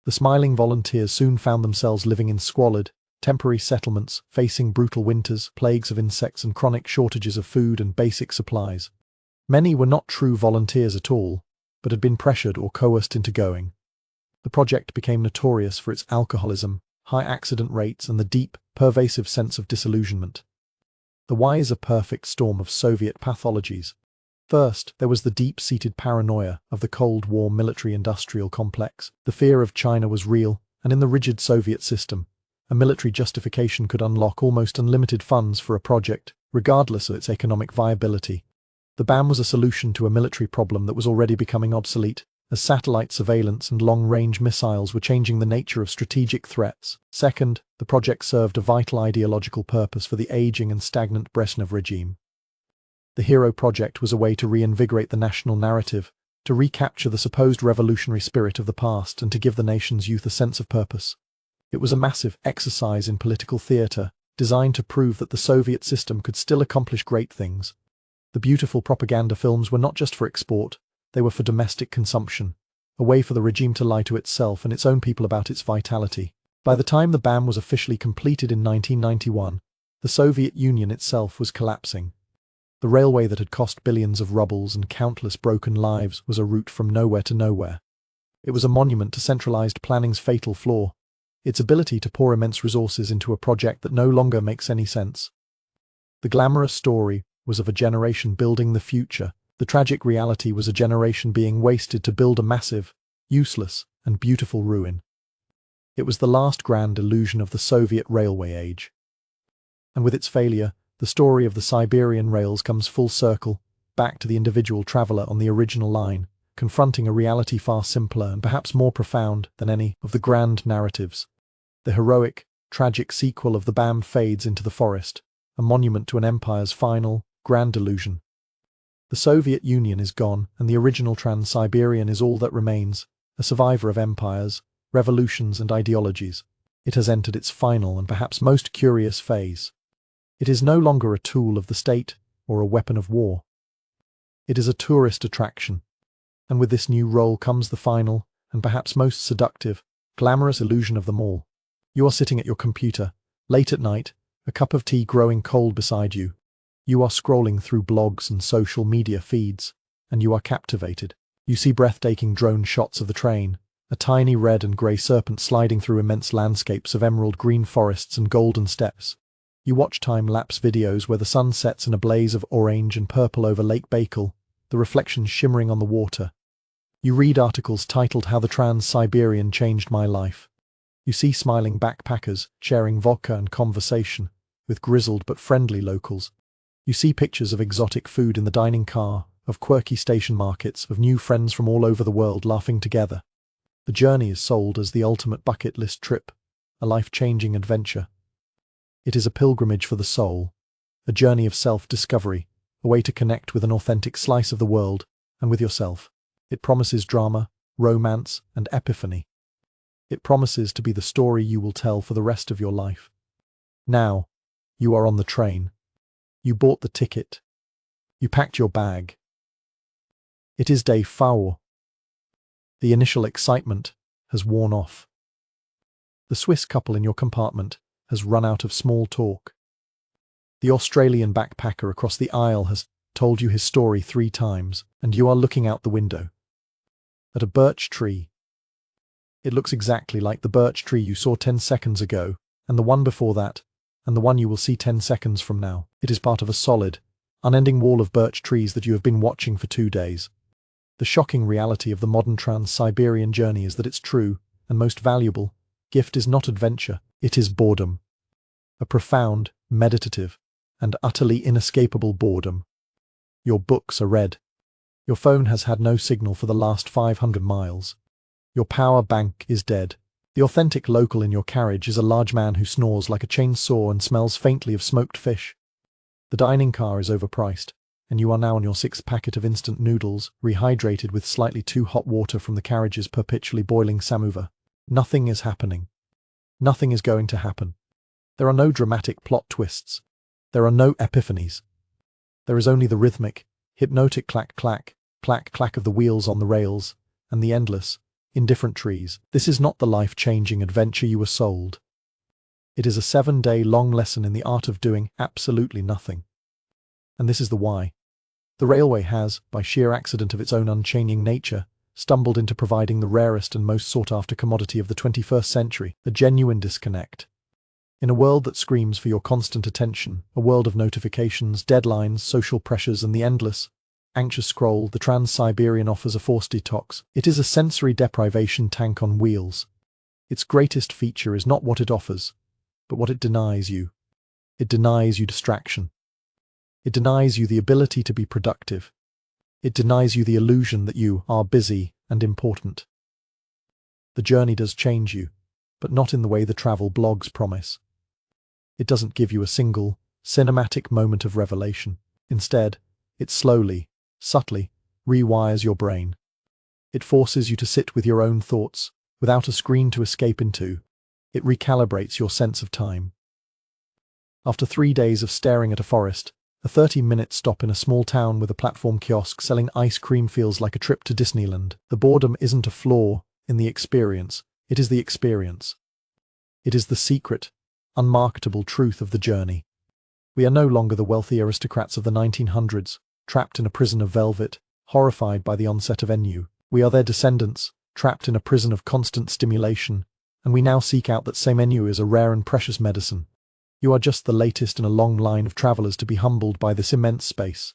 The smiling volunteers soon found themselves living in squalid, temporary settlements, facing brutal winters, plagues of insects, and chronic shortages of food and basic supplies. Many were not true volunteers at all, but had been pressured or coerced into going. The project became notorious for its alcoholism, high accident rates, and the deep, pervasive sense of disillusionment. The why is a perfect storm of Soviet pathologies. First, there was the deep-seated paranoia of the Cold War military-industrial complex. The fear of China was real, and in the rigid Soviet system, a military justification could unlock almost unlimited funds for a project, regardless of its economic viability. The BAM was a solution to a military problem that was already becoming obsolete, as satellite surveillance and long-range missiles were changing the nature of strategic threats. Second, the project served a vital ideological purpose for the aging and stagnant Brezhnev regime. The Hero Project was a way to reinvigorate the national narrative, to recapture the supposed revolutionary spirit of the past and to give the nation's youth a sense of purpose. It was a massive exercise in political theatre, designed to prove that the Soviet system could still accomplish great things. The beautiful propaganda films were not just for export, they were for domestic consumption, a way for the regime to lie to itself and its own people about its vitality. By the time the BAM was officially completed in 1991, the Soviet Union itself was collapsing. The railway that had cost billions of rubles and countless broken lives was a route from nowhere to nowhere. It was a monument to centralized planning's fatal flaw, its ability to pour immense resources into a project that no longer makes any sense. The glamorous story was of a generation building the future. The tragic reality was a generation being wasted to build a massive, useless, and beautiful ruin. It was the last grand illusion of the Soviet railway age. And with its failure, the story of the Siberian rails comes full circle, back to the individual traveller on the original line, confronting a reality far simpler and perhaps more profound than any of the grand narratives. The heroic, tragic sequel of the BAM fades into the forest, a monument to an empire's final, grand illusion. The Soviet Union is gone, and the original TransSiberian is all that remains, a survivor of empires, revolutions, and ideologies. It has entered its final and perhaps most curious phase. It is no longer a tool of the state or a weapon of war. It is a tourist attraction. And with this new role comes the final, and perhaps most seductive, glamorous illusion of them all. You are sitting at your computer, late at night, a cup of tea growing cold beside you. You are scrolling through blogs and social media feeds, and you are captivated. You see breathtaking drone shots of the train, a tiny red and grey serpent sliding through immense landscapes of emerald green forests and golden steppes. You watch time-lapse videos where the sun sets in a blaze of orange and purple over Lake Baikal, the reflections shimmering on the water. You read articles titled "How the Trans-Siberian Changed My Life." You see smiling backpackers sharing vodka and conversation with grizzled but friendly locals. You see pictures of exotic food in the dining car, of quirky station markets, of new friends from all over the world laughing together. The journey is sold as the ultimate bucket list trip, a life-changing adventure. It is a pilgrimage for the soul, a journey of self-discovery, a way to connect with an authentic slice of the world and with yourself. It promises drama, romance, and epiphany. It promises to be the story you will tell for the rest of your life. Now, you are on the train. You bought the ticket. You packed your bag. It is day 4. The initial excitement has worn off. The Swiss couple in your compartment has run out of small talk. The Australian backpacker across the aisle has told you his story 3 times, and you are looking out the window at a birch tree. It looks exactly like the birch tree you saw 10 seconds ago, and the one before that, and the one you will see 10 seconds from now. It is part of a solid, unending wall of birch trees that you have been watching for 2 days. The shocking reality of the modern TransSiberian journey is that its true, and most valuable, gift is not adventure, it is boredom. A profound, meditative, and utterly inescapable boredom. Your books are read. Your phone has had no signal for the last 500 miles. Your power bank is dead. The authentic local in your carriage is a large man who snores like a chainsaw and smells faintly of smoked fish. The dining car is overpriced, and you are now on your 6th packet of instant noodles, rehydrated with slightly too hot water from the carriage's perpetually boiling samovar. Nothing is happening. Nothing is going to happen. There are no dramatic plot twists. There are no epiphanies. There is only the rhythmic, hypnotic clack-clack, clack-clack of the wheels on the rails, and the endless, indifferent trees. This is not the life-changing adventure you were sold. It is a 7-day-long lesson in the art of doing absolutely nothing. And this is the why. The railway has, by sheer accident of its own unchanging nature, stumbled into providing the rarest and most sought-after commodity of the 21st century, a genuine disconnect. In a world that screams for your constant attention, a world of notifications, deadlines, social pressures, and the endless, anxious scroll, the TransSiberian offers a forced detox. It is a sensory deprivation tank on wheels. Its greatest feature is not what it offers, but what it denies you. It denies you distraction. It denies you the ability to be productive. It denies you the illusion that you are busy and important. The journey does change you, but not in the way the travel blogs promise. It doesn't give you a single, cinematic moment of revelation. Instead, it slowly, subtly, rewires your brain. It forces you to sit with your own thoughts, without a screen to escape into. It recalibrates your sense of time. After 3 days of staring at a forest, a 30-minute stop in a small town with a platform kiosk selling ice cream feels like a trip to Disneyland. The boredom isn't a flaw in the experience, it is the experience. It is the secret, unmarketable truth of the journey. We are no longer the wealthy aristocrats of the 1900s, trapped in a prison of velvet, horrified by the onset of ennui. We are their descendants, trapped in a prison of constant stimulation, and we now seek out that same ennui as a rare and precious medicine. You are just the latest in a long line of travelers to be humbled by this immense space.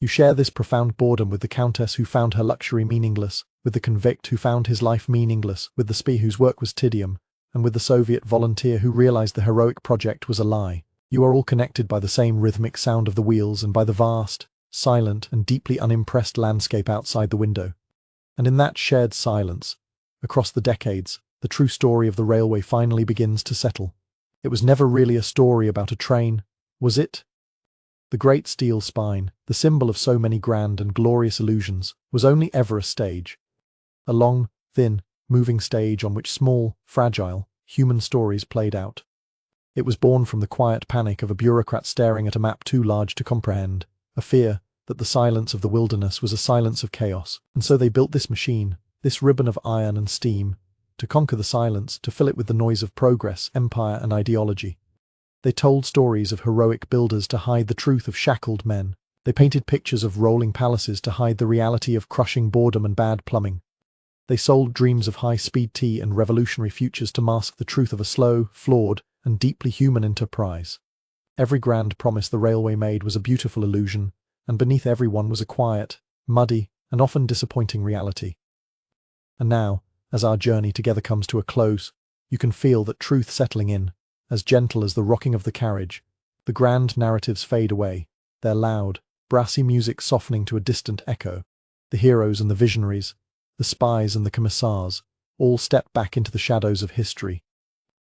You share this profound boredom with the countess who found her luxury meaningless, with the convict who found his life meaningless, with the spy whose work was tedium, and with the Soviet volunteer who realized the heroic project was a lie. You are all connected by the same rhythmic sound of the wheels and by the vast, silent, and deeply unimpressed landscape outside the window. And in that shared silence, across the decades, the true story of the railway finally begins to settle. It was never really a story about a train, was it? The great steel spine, the symbol of so many grand and glorious illusions, was only ever a stage. A long, thin, moving stage on which small, fragile, human stories played out. It was born from the quiet panic of a bureaucrat staring at a map too large to comprehend, a fear that the silence of the wilderness was a silence of chaos, and so they built this machine, this ribbon of iron and steam, to conquer the silence, to fill it with the noise of progress, empire, and ideology. They told stories of heroic builders to hide the truth of shackled men. They painted pictures of rolling palaces to hide the reality of crushing boredom and bad plumbing. They sold dreams of high-speed tea and revolutionary futures to mask the truth of a slow, flawed, and deeply human enterprise. Every grand promise the railway made was a beautiful illusion, and beneath every one was a quiet, muddy, and often disappointing reality. And now, as our journey together comes to a close, You can feel that truth settling in, as gentle as the rocking of the carriage. The grand narratives fade away, their loud, brassy music softening to a distant echo. The heroes and the visionaries, the spies and the commissars, all step back into the shadows of history.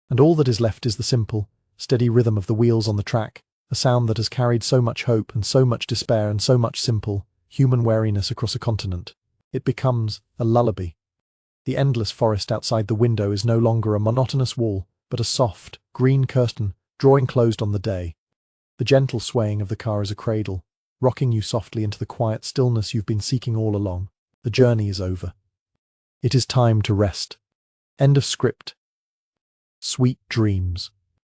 And all that is left is the simple, steady rhythm of the wheels on the track, a sound that has carried so much hope and so much despair and so much simple, human weariness across a continent. It becomes a lullaby. The endless forest outside the window is no longer a monotonous wall, but a soft, green curtain, drawing closed on the day. The gentle swaying of the car is a cradle, rocking you softly into the quiet stillness you've been seeking all along. The journey is over. It is time to rest. End of script. Sweet dreams.